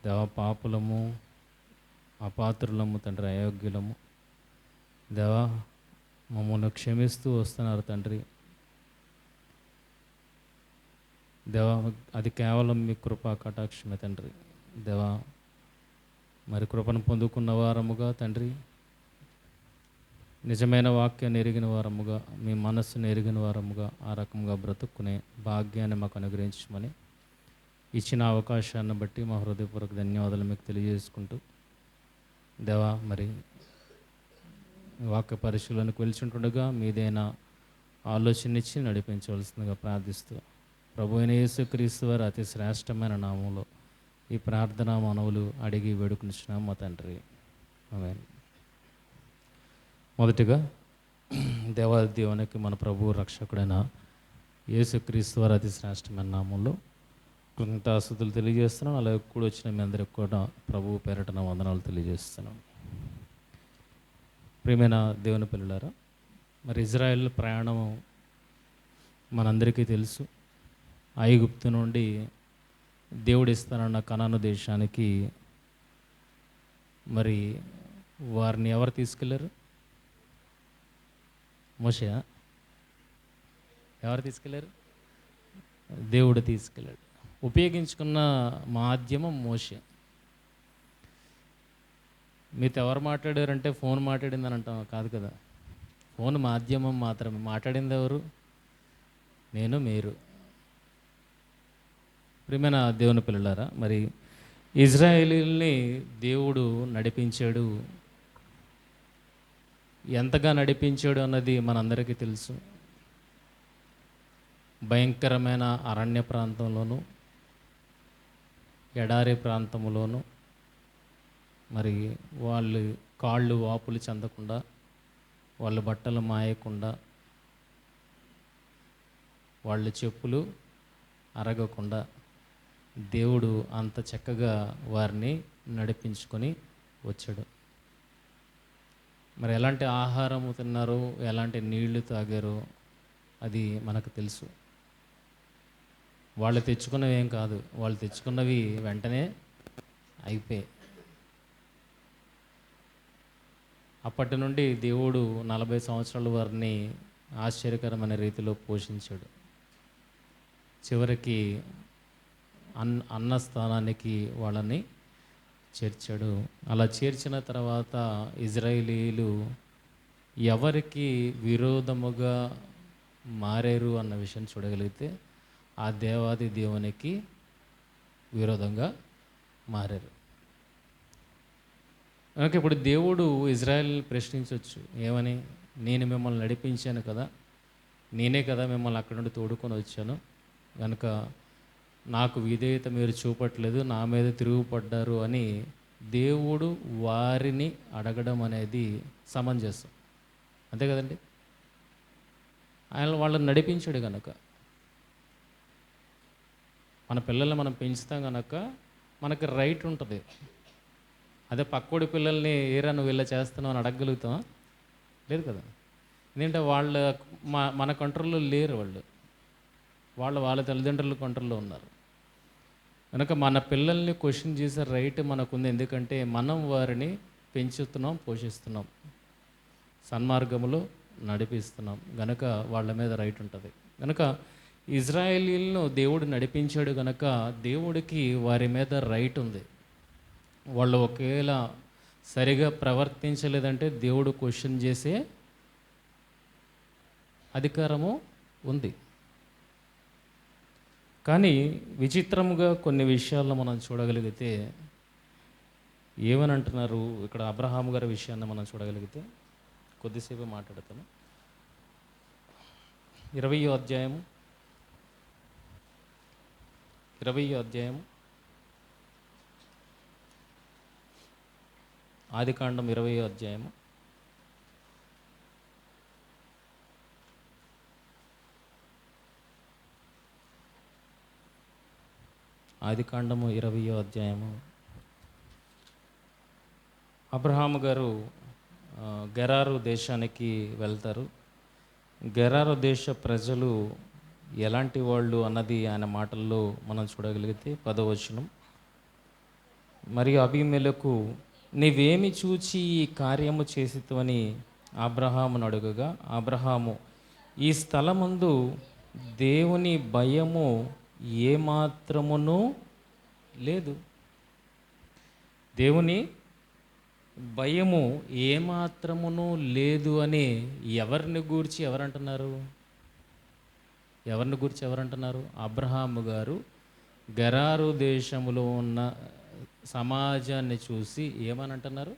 దేవా, పాపులము అపాత్రులము తండ్రి, అయోగ్యులము దేవా, మమ్మల్ని క్షమిస్తూ వస్తున్నారు తండ్రి. దేవా, అది కేవలం మీ కృపా కటాక్షమే తండ్రి. దేవా, మరి కృపను పొందుకున్న వారముగా తండ్రి, నిజమైన వాక్యాన్ని ఎరిగిన వారముగా, మీ మనస్సును ఎరిగిన వారముగా ఆ రకంగా బ్రతుక్కునే భాగ్యాన్ని మాకు అనుగ్రహించమని ఇచ్చిన అవకాశాన్ని బట్టి మా హృదయపూర్వక ధన్యవాదాలు మీకు తెలియజేసుకుంటూ దేవా, మరి వాక్య పరిశీలనకు వెళ్తుండగా మీదైనా ఆలోచన ఇచ్చి నడిపించవలసిందిగా ప్రార్థిస్తూ ప్రభు అయిన యేసుక్రీస్తు వారి అతి శ్రేష్టమైన నామంలో ఈ ప్రార్థనా మనవులు అడిగి వేడుకునిచ్చినాం మా తండ్రి, ఆమేన్. మొదటిగా దేవాదేవునికి మన ప్రభు రక్షకుడైన యేసుక్రీస్తు వారి అతి శ్రేష్టమైన నామంలో కృతజ్ఞతాస్తుతులు తెలియజేస్తున్నాను. అలాగే కూడా వచ్చిన మీ అందరికి కూడా ప్రభు పేరట నా వందనాలు తెలియజేస్తున్నాను. ప్రియమైన దేవుని పిల్లలారా, మరి ఇజ్రాయెల్ ప్రయాణం మనందరికీ తెలుసు. ఐగుప్తు నుండి దేవుడు ఇస్తానన్న కనాను దేశానికి మరి వారిని ఎవరు తీసుకెళ్ళారు? మోషే. ఎవరు తీసుకెళ్ళారు? దేవుడు తీసుకెళ్ళాడు. ఉపయోగించుకున్న మాధ్యమం మోషే. మీతో ఎవరు మాట్లాడారంటే ఫోన్ మాట్లాడిందని అంటాం, కాదు కదా. ఫోన్ మాధ్యమం మాత్రమే. మాట్లాడింది ఎవరు? నేను, మీరు. ప్రియమైన దేవుని పిల్లలారా, మరి ఇజ్రాయేలీల్ని దేవుడు నడిపించాడు. ఎంతగా నడిపించాడు అన్నది మనందరికీ తెలుసు. భయంకరమైన అరణ్య ప్రాంతంలోను, ఎడారి ప్రాంతంలోను మరి వాళ్ళు కాళ్ళు వాపులు చెందకుండా, వాళ్ళ బట్టలు మాయకుండా, వాళ్ళ చెప్పులు అరగకుండా దేవుడు అంత చక్కగా వారిని నడిపించుకొని వచ్చాడు. మరి ఎలాంటి ఆహారము తిన్నారో, ఎలాంటి నీళ్లు తాగారో అది మనకు తెలుసు. వాళ్ళు తెచ్చుకున్నవి ఏం కాదు, వాళ్ళు తెచ్చుకున్నవి వెంటనే అయిపోయాయి. అప్పటి నుండి దేవుడు 40 సంవత్సరాల వారిని ఆశ్చర్యకరమైన రీతిలో పోషించాడు. చివరికి అన్న స్థానానికి వాళ్ళని చేర్చాడు. అలా చేర్చిన తర్వాత ఇజ్రాయేలీలు ఎవరికి విరోధముగా మారారు అన్న విషయం చూడగలిగితే ఆ దేవాది దేవునికి విరోధంగా మారారు. కనుక ఇప్పుడు దేవుడు ఇజ్రాయెల్ ప్రశ్నించవచ్చు, ఏమని? నేను మిమ్మల్ని నడిపించాను కదా, నేనే కదా మిమ్మల్ని అక్కడి నుండి తోడుకొని వచ్చాను, కనుక నాకు విధేయత మీరు చూపట్లేదు, నా మీద తిరుగుపడ్డారు అని దేవుడు వారిని అడగడం అనేది సమంజసం, అంతే కదండి? ఆయన వాళ్ళని నడిపించాడు కనుక, మన పిల్లల్ని మనం పెంచుతాం కనుక మనకి రైట్ ఉంటుంది. అదే పక్కోడి పిల్లల్ని ఏరా నువ్వు ఇలా చేస్తున్నావు అని అడగగలుగుతాం? లేదు కదా. ఎందుకంటే వాళ్ళ మన కంట్రోల్లో లేరు, వాళ్ళ తల్లిదండ్రుల కంట్రోల్లో ఉన్నారు. కనుక మన పిల్లల్ని క్వశ్చన్ చేసే రైట్ మనకుంది. ఎందుకంటే మనం వారిని పెంచుతున్నాం, పోషిస్తున్నాం, సన్మార్గములో నడిపిస్తున్నాం, గనుక వాళ్ళ మీద రైట్ ఉంటుంది. కనుక ఇజ్రాయేలీలను దేవుడు నడిపించాడు కనుక దేవుడికి వారి మీద రైట్ ఉంది. వాళ్ళు ఒకవేళ సరిగా ప్రవర్తించలేదంటే దేవుడు క్వశ్చన్ చేసే అధికారము ఉంది. కానీ విచిత్రముగా కొన్ని విషయాల్లో మనం చూడగలిగితే ఏమని అంటున్నారు, ఇక్కడ అబ్రహాము గారి విషయాన్ని మనం చూడగలిగితే కొద్దిసేపు మాట్లాడతాను. 20వ అధ్యాయం ఆదికాండం 20వ అధ్యాయము 20వ అధ్యాయము అబ్రహాము గారు గెరారు దేశానికి వెళ్తారు. గెరారు దేశ ప్రజలు ఎలాంటి వాళ్ళు అన్నది ఆయన మాటల్లో మనం చూడగలిగితే 10వ వచనం, మరియు అబీమెలెకు నీవేమి చూచి ఈ కార్యము చేసితవని అబ్రహామును అడుగగా, అబ్రహాము ఈ స్థలమందు దేవుని భయము ఏమాత్రమునూ లేదు. దేవుని భయము ఏమాత్రమునూ లేదు అని ఎవరిని గూర్చి ఎవరంటున్నారు? అబ్రహాము గారు గెరారు దేశంలో ఉన్న సమాజాన్ని చూసి ఏమని అంటున్నారు?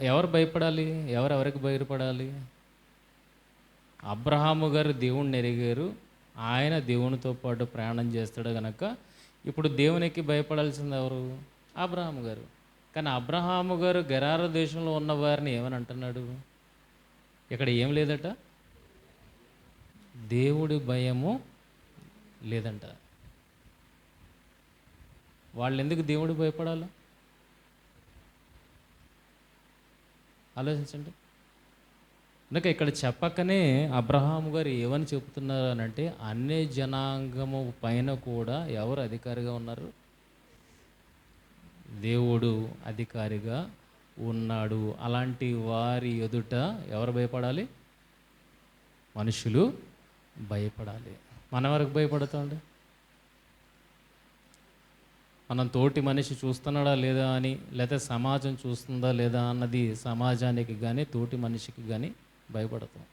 ఎవరు భయపడాలి? ఎవరెవరికి భయపడాలి? అబ్రహాము గారు దేవుణ్ణి ఎరిగారు, ఆయన దేవునితో పాటు ప్రయాణం చేస్తాడు కనుక ఇప్పుడు దేవునికి భయపడాల్సింది ఎవరు? అబ్రహాము గారు. కానీ అబ్రహాము గారు గెరారు దేశంలో ఉన్న వారిని ఏమని అంటున్నాడు? ఇక్కడ ఏం లేదట, దేవుడి భయము లేదంట. వాళ్ళు ఎందుకు దేవుడు భయపడాలి? ఆలోచించండి. కనుక ఇక్కడ చెప్పకనే అబ్రహాము గారు ఏమని చెప్తున్నారు అని అంటే, అన్య జనాంగము పైన కూడా ఎవరు అధికారిగా ఉన్నారు? దేవుడు అధికారిగా ఉన్నాడు. అలాంటి వారి ఎదుట ఎవరు భయపడాలి? మనుషులు భయపడాలి. మనం వరకు భయపడతాండి. మనం తోటి మనిషి చూస్తున్నాడా లేదా అని, లేదా సమాజం చూస్తుందా లేదా అన్నది సమాజానికి కానీ తోటి మనిషికి కానీ భయపడతాం.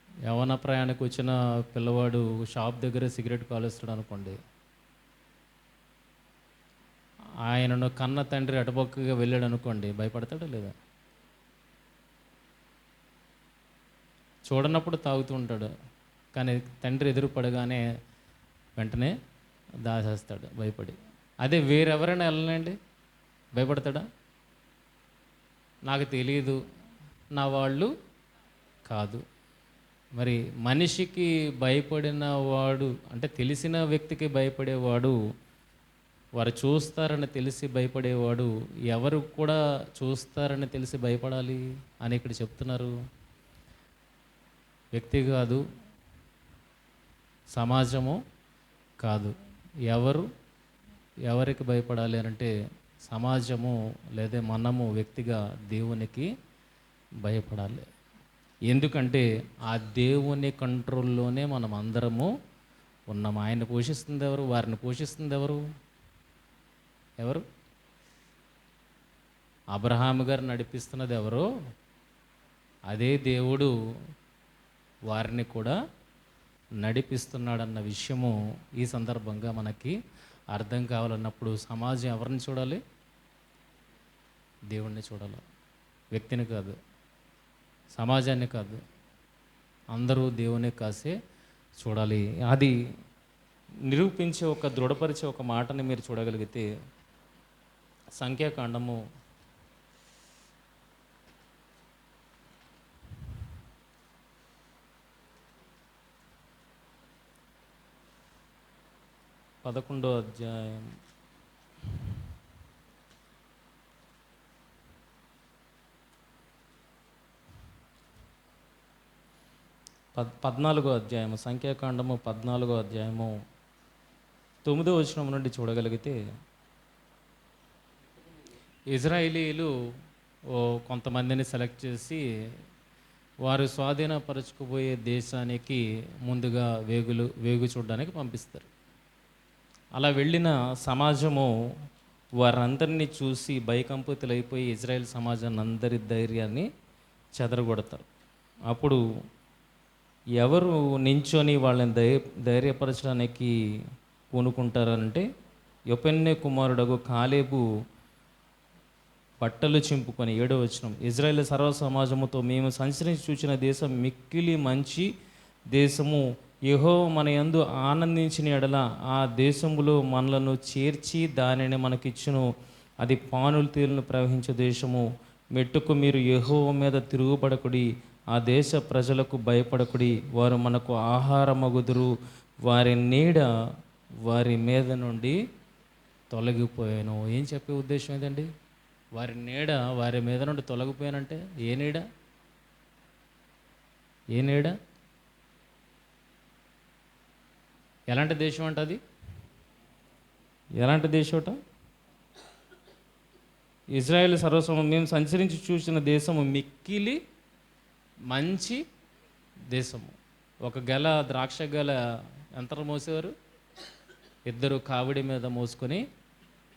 యవన ప్రయాణికి వచ్చిన పిల్లవాడు షాప్ దగ్గర సిగరెట్ కాలుస్తాడు అనుకోండి, ఆయనను కన్న తండ్రి అటుపక్కగా వెళ్ళాడు అనుకోండి, భయపడతాడా లేదా? చూడనప్పుడు తాగుతూ ఉంటాడు, కానీ తండ్రి ఎదురు పడగానే వెంటనే దాచేస్తాడు భయపడి. అదే వేరెవరైనా వెళ్ళనండి, భయపడతాడా? నాకు తెలియదు, నా వాళ్ళు కాదు. మరి మనిషికి భయపడిన వాడు అంటే తెలిసిన వ్యక్తికి భయపడేవాడు, వారు చూస్తారని తెలిసి భయపడేవాడు ఎవరు కూడా చూస్తారని తెలిసి భయపడాలి అని ఇక్కడ చెప్తున్నారు. వ్యక్తి కాదు, సమాజము కాదు. ఎవరికి భయపడాలి అంటే సమాజము లేదా మనము వ్యక్తిగా దేవునికి భయపడాలి. ఎందుకంటే ఆ దేవుని కంట్రోల్లోనే మనం అందరము ఉన్నాం. ఆయన పోషిస్తుంది ఎవరు? వారిని పోషిస్తుంది ఎవరు? అబ్రహాము గారు నడిపిస్తున్నది ఎవరో అదే దేవుడు వారిని కూడా నడిపిస్తున్నాడన్న విషయము ఈ సందర్భంగా మనకి అర్థం కావాలన్నప్పుడు సమాజం ఎవరిని చూడాలి? దేవుణ్ణి చూడాలి, వ్యక్తిని కాదు, సమాజాన్ని కాదు, అందరూ దేవుని కాసే చూడాలి. అది నిరూపించే దృఢపరిచే ఒక మాటని మీరు చూడగలిగితే సంఖ్యాకాండము 11వ అధ్యాయం 14వ అధ్యాయము, సంఖ్యాకాండము 14వ అధ్యాయము 9వ వచనం నుండి చూడగలిగితే ఇజ్రాయేలీలు కొంతమందిని సెలెక్ట్ చేసి వారు స్వాధీనపరచుకుపోయే దేశానికి ముందుగా వేగు చూడడానికి పంపిస్తారు. అలా వెళ్ళిన సమాజము వారందరినీ చూసి భయకంపితులైపోయి ఇజ్రాయెల్ సమాజాన్ని అందరి ధైర్యాన్ని చెదరగొడతారు. అప్పుడు ఎవరు నించొని వాళ్ళని ధైర్యపరచడానికి పూనుకుంటారంటే యొఫెన్నే కుమారుడగు కాలేబు బట్టలు చింపుకొని 7వ వచనం, ఇజ్రాయేల్ సర్వ సమాజముతో మేము సంచరించి చూచిన దేశం మిక్కిలి మంచి దేశము, యెహోవా మన యందు ఆనందించిన ఎడల ఆ దేశములో మనలను చేర్చి దానిని మనకిచ్చును. అది పానులు తేలును ప్రవహించే దేశము. మెట్టుకు మీరు యెహోవా మీద తిరుగుబడకుడి, ఆ దేశ ప్రజలకు భయపడకుడి, వారు మనకు ఆహారమగుదురు, వారి నీడ వారి మీద నుండి తొలగిపోయాను. ఏం చెప్పే ఉద్దేశం ఏదండి? వారి నీడ వారి మీద నుండి తొలగిపోయానంటే ఏ నీడ? ఎలాంటి దేశం అంట అది? ఎలాంటి దేశం అట? ఇజ్రాయేల్ సర్వస్వం మేము సంచరించి చూసిన దేశము మిక్కిలి మంచి దేశము. ఒక ద్రాక్ష గెల ఎంత మోసేవారు? 2 కావిడి మీద మోసుకొని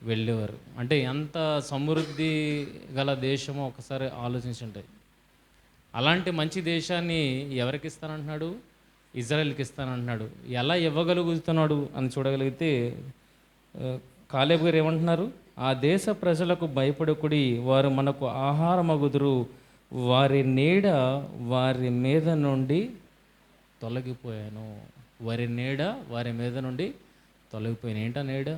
వెళ్ళేవారు. అంటే ఎంత సమృద్ధి గల దేశమో ఒకసారి ఆలోచించండి. అలాంటి మంచి దేశాన్ని ఎవరికి ఇస్తానంటున్నాడు? ఇజ్రాయెల్కి ఇస్తానంటున్నాడు. ఎలా ఇవ్వగలుగుతున్నాడు అని చూడగలిగితే కాలేబు గారు ఏమంటున్నారు? ఆ దేశ ప్రజలకు భయపడకుడి, వారు మనకు ఆహారమగుదురు, వారి నీడ వారి మీద నుండి తొలగిపోయాను. వారి నీడ వారి మీద నుండి తొలగిపోయాను. ఏంటా నీడ?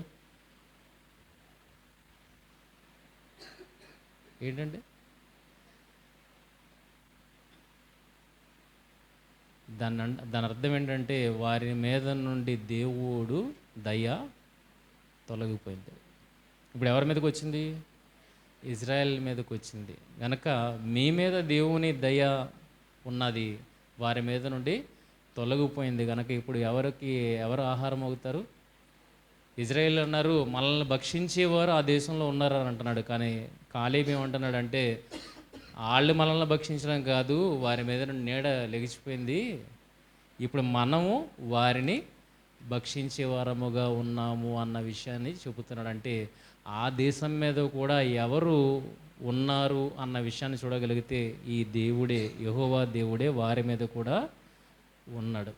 ఏంటండి? దాని అర్థం ఏంటంటే వారి మీద నుండి దేవుడు దయ తొలగిపోయింది. ఇప్పుడు ఎవరి మీదకి వచ్చింది? ఇజ్రాయెల్ మీదకి వచ్చింది. కనుక మీ మీద దేవుని దయ ఉన్నది, వారి మీద నుండి తొలగిపోయింది. కనుక ఇప్పుడు ఎవరు ఆహారం అవుతారు? ఇజ్రాయేల్ అన్నారు మనల్ని భక్షించేవారు ఆ దేశంలో ఉన్నారు అని అంటున్నాడు. కానీ కాలేబు ఏమంటున్నాడు అంటే వాళ్ళు మనల్ని భక్షించడం కాదు, వారి మీద నీడ లెగిచిపోయింది, ఇప్పుడు మనము వారిని భక్షించేవారముగా ఉన్నాము అన్న విషయాన్ని చెబుతున్నాడు. అంటే ఆ దేశం మీద కూడా ఎవరు ఉన్నారు అన్న విషయాన్ని చూడగలిగితే ఈ దేవుడే, యెహోవా దేవుడే వారి మీద కూడా ఉన్నాడు.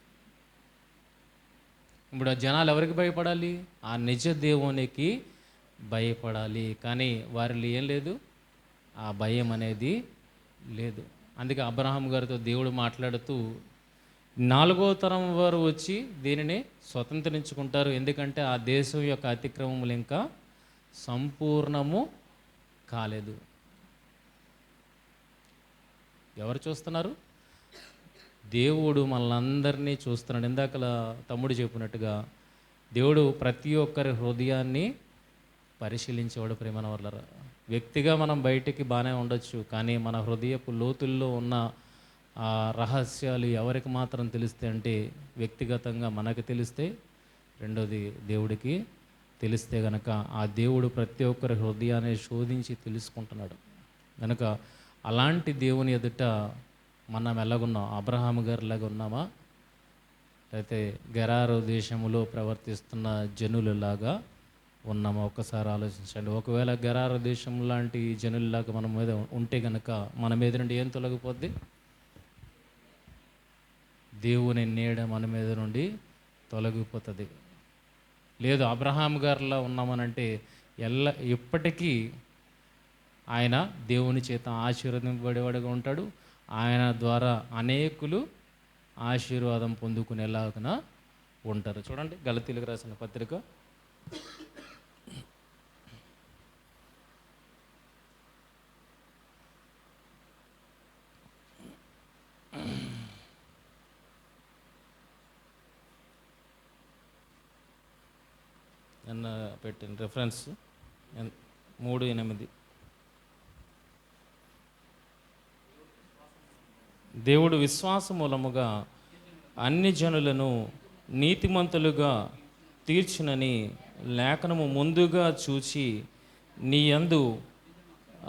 ఇప్పుడు ఆ జనాలు ఎవరికి భయపడాలి? ఆ నిజ దేవునికి భయపడాలి. కానీ వారిలో ఏం లేదు, ఆ భయం అనేది లేదు. అందుకే అబ్రహాం గారితో దేవుడు మాట్లాడుతూ 4వ తరం వారు వచ్చి దీనిని స్వతంత్రించుకుంటారు, ఎందుకంటే ఆ దేశం యొక్క అతిక్రమములు ఇంకా సంపూర్ణము కాలేదు. ఎవరు చూస్తున్నారు? దేవుడు మనల్ని చూస్తున్నాడు. ఇందాకలా తమ్ముడు చెప్పినట్టుగా దేవుడు ప్రతి ఒక్కరి హృదయాన్ని పరిశీలించేవాడు. ప్రేమన వల్ల వ్యక్తిగా మనం బయటికి బాగానే ఉండొచ్చు, కానీ మన హృదయపు లోతుల్లో ఉన్న ఆ రహస్యాలు ఎవరికి మాత్రం తెలుస్తాయి అంటే వ్యక్తిగతంగా మనకు తెలిస్తే, రెండోది దేవుడికి తెలిస్తే గనక ఆ దేవుడు ప్రతి ఒక్కరి హృదయాన్ని శోధించి తెలుసుకుంటున్నాడు. కనుక అలాంటి దేవుని ఎదుట మనం ఎలాగున్నాం? అబ్రహాము గారిలాగా ఉన్నామా? అయితే గెరారు దేశంలో ప్రవర్తిస్తున్న జనులలాగా ఉన్నామా? ఒక్కసారి ఆలోచించండి. ఒకవేళ గెరారు దేశం లాంటి జనులలాగా మన మీద ఉంటే కనుక మన మీద నుండి ఏం తొలగిపోద్ది? దేవుని నీడ మన మీద నుండి తొలగిపోతుంది. లేదు అబ్రహాం గారిలా ఉన్నామనంటే ఎప్పటికీ ఆయన దేవుని చేత ఆశీర్వదింపబడేవాడుగా ఉంటాడు. ఆయన ద్వారా అనేకులు ఆశీర్వాదం పొందుకునేలాగా ఉంటారు. చూడండి గలతీయులకు రాసిన పత్రిక 3:8 దేవుడు విశ్వాస మూలముగా అన్ని జనులను నీతిమంతులుగా తీర్చునని లేఖనము ముందుగా చూచి నీ యందు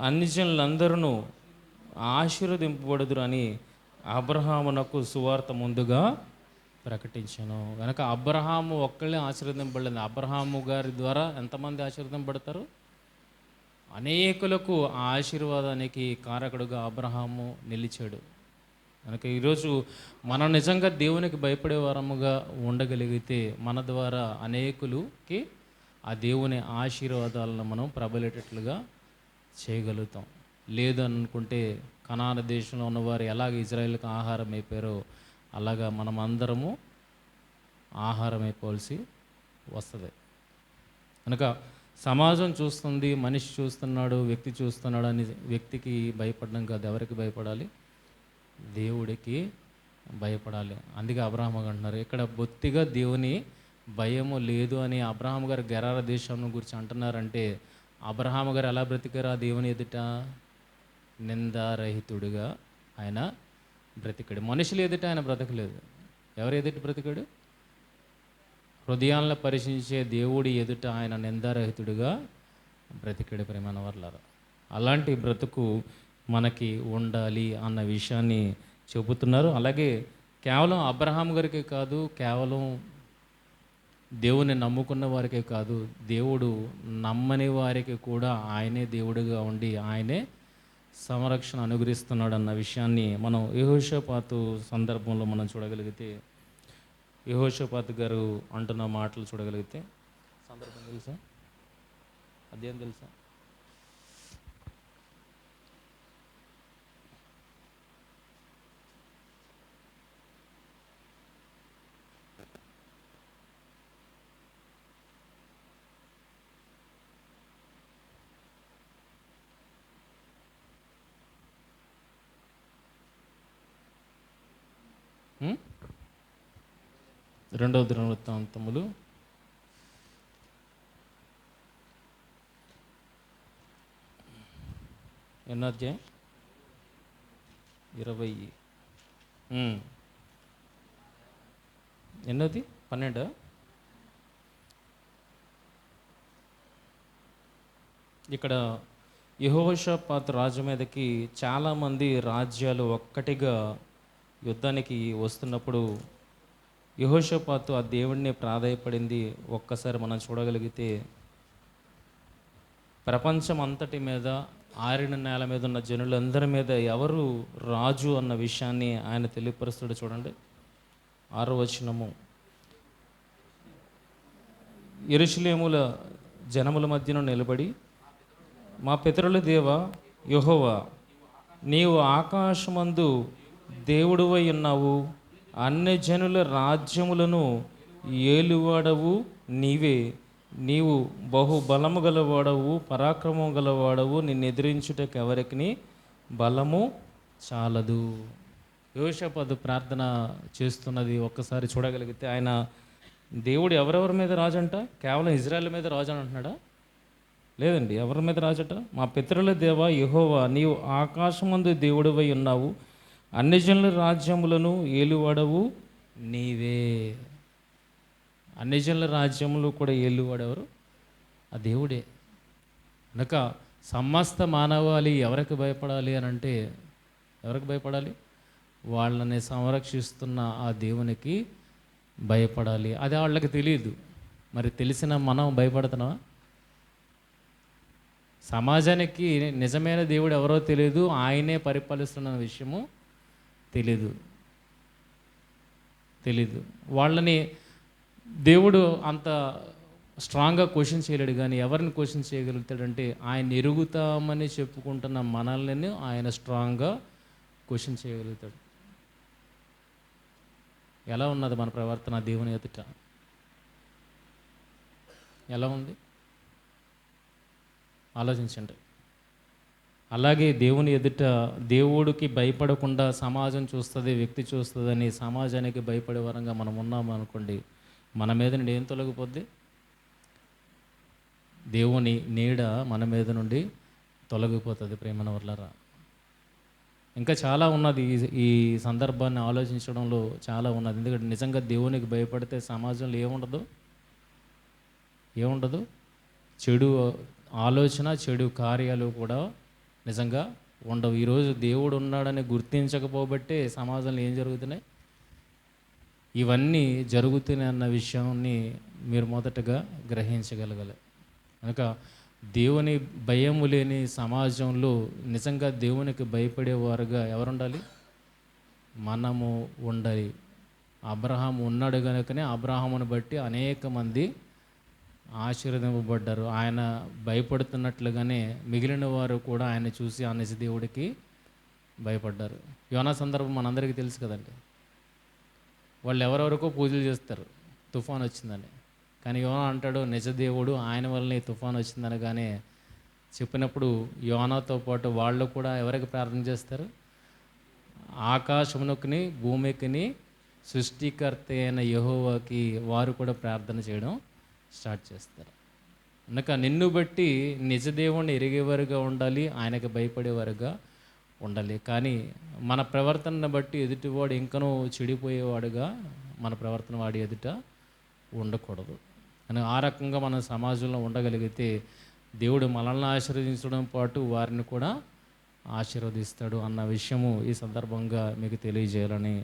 అన్ని జనులందరూ ఆశీర్వదింపబడుదురు అని అబ్రహామునకు సువార్త ముందుగా ప్రకటించాను. కనుక అబ్రహాము ఒక్కళ్ళే ఆశీర్వదింపబడలేదు. అబ్రహాము గారి ద్వారా ఎంతమంది ఆశీర్వదింపబడతారు? అనేకులకు ఆ ఆశీర్వాదానికి కారకుడుగా అబ్రహాము నిలిచాడు. కనుక ఈరోజు మనం నిజంగా దేవునికి భయపడే వారముగా ఉండగలిగితే మన ద్వారా అనేకులకి ఆ దేవుని ఆశీర్వాదాలను మనం ప్రబలేటట్లుగా చేయగలుగుతాం. లేదు అనుకుంటే కనాన దేశంలో ఉన్నవారు ఎలాగ ఇజ్రాయేల్కి ఆహారం అయిపోయారో అలాగా మనం అందరము ఆహారం అయిపోవాల్సి వస్తుంది. కనుక సమాజం చూస్తుంది, మనిషి చూస్తున్నాడు, వ్యక్తి చూస్తున్నాడు అని వ్యక్తికి భయపడడం కాదు. ఎవరికి భయపడాలి? దేవుడికి భయపడాలి. అందుకే అబ్రహాము అంటున్నారు ఇక్కడ బొత్తిగా దేవుని భయము లేదు అని అబ్రహాము గారు గెరార దేశం గురించి అంటున్నారంటే అబ్రహాము గారు ఎలా బ్రతికారు? ఆ దేవుని ఎదుట నిందారహితుడిగా ఆయన బ్రతికాడు. మనుషులు ఎదుట ఆయన బ్రతకలేదు. ఎవరు ఎదుట బ్రతికాడు? హృదయాలను పరిశీలించే దేవుడి ఎదుట ఆయన నిందారహితుడిగా బ్రతికాడు. ప్రేమైన వర్లారా, అలాంటి బ్రతుకు మనకి ఉండాలి అన్న విషయాన్ని చెబుతున్నారు. అలాగే కేవలం అబ్రహాం గారికే కాదు, కేవలం దేవుని నమ్ముకున్న వారికే కాదు, దేవుడు నమ్మని వారికి కూడా ఆయనే దేవుడిగా ఉండి ఆయనే సంరక్షణ అనుగ్రహిస్తున్నాడు అన్న విషయాన్ని మనం యెహోషాపాతు సందర్భంలో మనం చూడగలిగితే, యెహోషాపాతు గారు అంటున్న మాటలు చూడగలిగితే, సందర్భం తెలుసా? అదేం తెలుసా? రెండవ దినవృత్తాంతములు 20 12 ఇక్కడ యెహోషాపాతు రాజు మీదకి చాలామంది రాజ్యాలు ఒక్కటిగా యుద్ధానికి వస్తున్నప్పుడు యెహోషాపాతు ఆ దేవుడిని ప్రాధేయపడింది ఒక్కసారి మనం చూడగలిగితే, ప్రపంచం అంతటి మీద, ఆరిన నేల మీద ఉన్న జనులందరి మీద ఎవరు రాజు అన్న విషయాన్ని ఆయన తెలియపరుస్తాడు. చూడండి 6వ వచనము. యెరూషలేముల జనముల మధ్యన నిలబడి, మా పితరుల దేవా యెహోవా, నీవు ఆకాశమందు దేవుడువై ఉన్నావు, అన్ని జనుల రాజ్యములను ఏలువాడవు నీవే, నీవు బహుబలము గలవాడవు, పరాక్రమం గలవాడవు, నిన్ను ఎదిరించుటకు ఎవరికి బలము చాలదు. యెహోషాపాతు ప్రార్థన చేస్తున్నది ఒక్కసారి చూడగలిగితే, ఆయన దేవుడు ఎవరెవరి మీద రాజు అంట? కేవలం ఇజ్రాయెల్ మీద రాజు అని అంటున్నాడా? లేదండి. ఎవరి మీద రాజట? మా పితరుల దేవా యెహోవా, నీవు ఆకాశమందు దేవుడివై ఉన్నావు, అన్ని జనుల రాజ్యములను ఏలువాడవు నీవే. అన్ని జనుల రాజ్యములు కూడా ఏలువాడెవరు? ఆ దేవుడే. కనుక సమస్త మానవాళి ఎవరికి భయపడాలి అని అంటే, ఎవరికి భయపడాలి? వాళ్ళని సంరక్షిస్తున్న ఆ దేవునికి భయపడాలి. అది వాళ్ళకి తెలియదు. మరి తెలిసిన మనం భయపడుతున్నావా? సమాజానికి నిజమైన దేవుడు ఎవరో తెలియదు, ఆయనే పరిపాలిస్తున్న విషయము తెలీదు. వాళ్ళని దేవుడు అంత స్ట్రాంగ్గా క్వశ్చన్ చేయలేడు, కానీ ఎవరిని క్వశ్చన్ చేయగలుగుతాడంటే ఆయన ఎరుగుతామని చెప్పుకుంటున్న మనల్ని ఆయన స్ట్రాంగ్గా క్వశ్చన్ చేయగలుగుతాడు. ఎలా ఉన్నది మన ప్రవర్తన దేవుని ఎదుట? ఎలా ఉంది ఆలోచించండి. అలాగే దేవుని ఎదుట దేవుడికి భయపడకుండా సమాజం చూస్తుంది, వ్యక్తి చూస్తుందని సమాజానికి భయపడే వరంగా మనం ఉన్నాము అనుకోండి, మన మీద నుండి ఏం తొలగిపోద్ది? దేవుని నీడ మన మీద నుండి తొలగిపోతుంది. ప్రేమన వర్లరా, ఇంకా చాలా ఉన్నది. ఈ సందర్భాన్ని ఆలోచించడంలో చాలా ఉన్నది. ఎందుకంటే నిజంగా దేవునికి భయపడితే సమాజంలో ఏముండదు? చెడు ఆలోచన, చెడు కార్యాలు కూడా నిజంగా ఉండవు. ఈరోజు దేవుడు ఉన్నాడని గుర్తించకపోబట్టే సమాజంలో ఏం జరుగుతున్నాయి? ఇవన్నీ జరుగుతున్నాయి అన్న విషయాన్ని మీరు మొదటగా గ్రహించగలగాలి. కనుక దేవుని భయము లేని సమాజంలో నిజంగా దేవునికి భయపడేవారుగా ఎవరు ఉండాలి? మనము ఉండాలి. అబ్రహాం ఉన్నాడు కనుకనే అబ్రహామును బట్టి అనేక మంది ఆశీర్వదింపబడ్డారు. ఆయన భయపడుతున్నట్లుగానే మిగిలిన వారు కూడా ఆయన చూసి ఆ నిజ దేవుడికి భయపడ్డారు. యోనా సందర్భం మనందరికీ తెలుసు కదండి. వాళ్ళు ఎవరెవరికో పూజలు చేస్తారు తుఫాన్ వచ్చిందని, కానీ యోనా అంటాడు నిజ దేవుడు ఆయన వల్లనే తుఫాన్ వచ్చిందనగానే చెప్పినప్పుడు యోనాతో పాటు వాళ్ళు కూడా ఎవరికి ప్రార్థన చేస్తారు? ఆకాశమునకుని భూమికిని సృష్టికర్త అయిన యెహోవాకి వారు కూడా ప్రార్థన చేయడం స్టార్ట్ చేస్తారు. కనుక నిన్ను బట్టి నిజదేవుణ్ణి ఎరిగేవారుగా ఉండాలి, ఆయనకు భయపడేవారుగా ఉండాలి. కానీ మన ప్రవర్తనను బట్టి ఎదుటివాడు ఇంకనూ చెడిపోయేవాడుగా మన ప్రవర్తన వాడి ఎదుట ఉండకూడదు. అని ఆ రకంగా మన సమాజంలో ఉండగలిగితే దేవుడు మనల్ని ఆశీర్వదించడం పాటు వారిని కూడా ఆశీర్వదిస్తాడు అన్న విషయము ఈ సందర్భంగా మీకు తెలియజేయాలని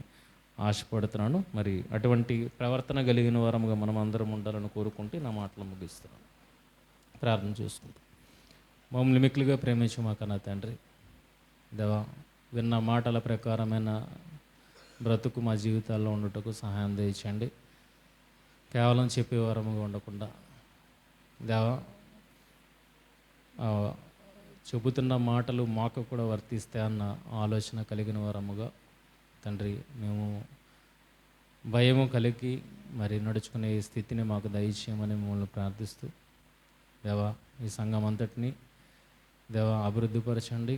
ఆశపడుతున్నాను. మరి అటువంటి ప్రవర్తన కలిగిన వారముగా మనం అందరం ఉండాలని కోరుకుంటే నా మాటలు ముగిస్తున్నాను. ప్రార్థన చేసుకుంటాం. మమ్మల్ని మిక్కిలిగా ప్రేమించు మా కన్నా తండ్రి, దేవా, విన్న మాటల ప్రకారమైన బ్రతుకు మా జీవితాల్లో ఉండుటకు సహాయం దయచండి. కేవలం చెప్పేవారముగా ఉండకుండా దేవా, చెబుతున్న మాటలు మాకు కూడా వర్తిస్తాయి అన్న ఆలోచన కలిగిన వారముగా తండ్రి మేము భయము కలిగి మరి నడుచుకునే స్థితిని మాకు దయచేయమని మిమ్మల్ని ప్రార్థిస్తూ దేవా, ఈ సంఘం అంతటిని దేవా అభివృద్ధిపరచండి.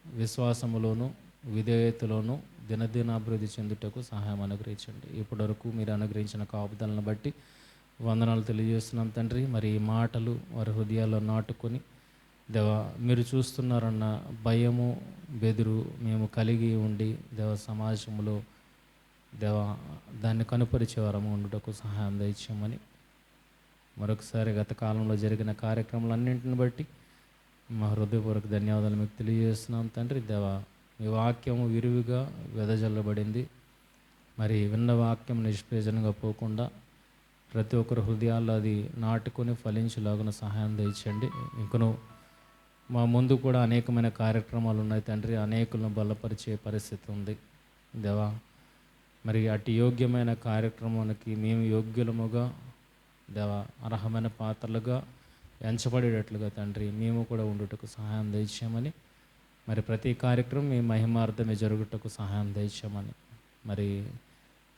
విశ్వాసములోను విధేయతలోను దినదినాభివృద్ధి చెందుటకు సహాయం అనుగ్రహించండి. ఇప్పటివరకు మీరు అనుగ్రహించిన కాపుదలను బట్టి వందనాలు తెలియజేస్తున్నాం తండ్రి. మరి ఈ మాటలు వారి హృదయాల్లో నాటుకొని దేవా మీరు చూస్తున్నారన్న భయము బెదురు మేము కలిగి ఉండి దేవ సమాజంలో దేవ దాన్ని కనుపరిచేవారము ఉండుటకు సహాయం దయచేయమని మరొకసారి గత కాలంలో జరిగిన కార్యక్రమాలన్నింటిని బట్టి మా హృదయపూర్వక ధన్యవాదాలు మీకు తెలియజేస్తున్నాం తండ్రి. దేవా, మీ వాక్యము విరివిగా వెదజల్లబడింది. మరి విన్న వాక్యం నిష్ప్రయోజనంగా పోకుండా ప్రతి ఒక్కరి హృదయాల్లో అది నాటుకొని ఫలించేలాగున సహాయం దయచేయండి. ఇంకను మా ముందు కూడా అనేకమైన కార్యక్రమాలు ఉన్నాయి తండ్రి, అనేకులను బలపరిచే పరిస్థితి ఉంది దేవా. మరి అటు యోగ్యమైన కార్యక్రమానికి మేము యోగ్యులముగా దేవా అర్హమైన పాత్రలుగా ఎంచబడేటట్లుగా తండ్రి మేము కూడా ఉండుటకు సహాయం దయచేయమని, మరి ప్రతి కార్యక్రమం మీ మహిమార్థమే జరుగుటకు సహాయం దయచేయమని, మరి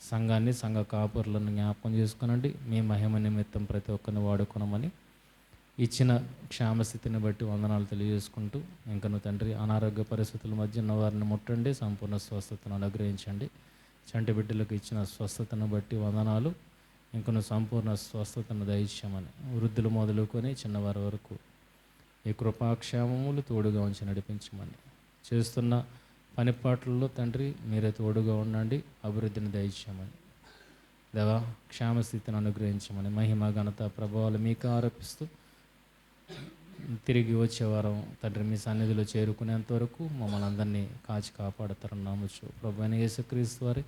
సంఘాన్ని సంఘ కాపురులను జ్ఞాపకం చేసుకునండి. మీ మహిమ నిమిత్తం ప్రతి ఒక్కరిని వాడుకోనమని ఇచ్చిన క్షేమస్థితిని బట్టి వందనాలు తెలియజేసుకుంటూ ఇంకను తండ్రి అనారోగ్య పరిస్థితుల మధ్య ఉన్న వారిని ముట్టండి, సంపూర్ణ స్వస్థతను అనుగ్రహించండి. చంటి బిడ్డలకు ఇచ్చిన స్వస్థతను బట్టి వందనాలు, ఇంకను సంపూర్ణ స్వస్థతను దయచేయమని, వృద్ధులు మొదలుకొని చిన్నవారి వరకు ఈ కృపాక్షేమములు తోడుగా ఉంచి నడిపించమని, చేస్తున్న పనిపాట్లలో తండ్రి మీరే తోడుగా ఉండండి, అభివృద్ధిని దయచేయమని. దేవా క్షేమస్థితిని అనుగ్రహించమని, మహిమ ఘనత ప్రభావాలు మీకు ఆరోపిస్తూ తిరిగి వచ్చే వారం తండ్రి మీ సన్నిధిలో చేరుకునేంత వరకు మమ్మల్ని అందరినీ కాచి కాపాడుతారని నామొచ్చు ప్రభు అయిన యేసుక్రీస్తు వారి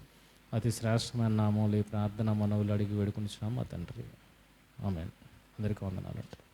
అతి శ్రేష్టమైన నామంలో ఈ ప్రార్థన మనవులు అడిగి వేడుకునిచున్నాము మా తండ్రి. ఆమేన్. అందరికీ వందనాలు.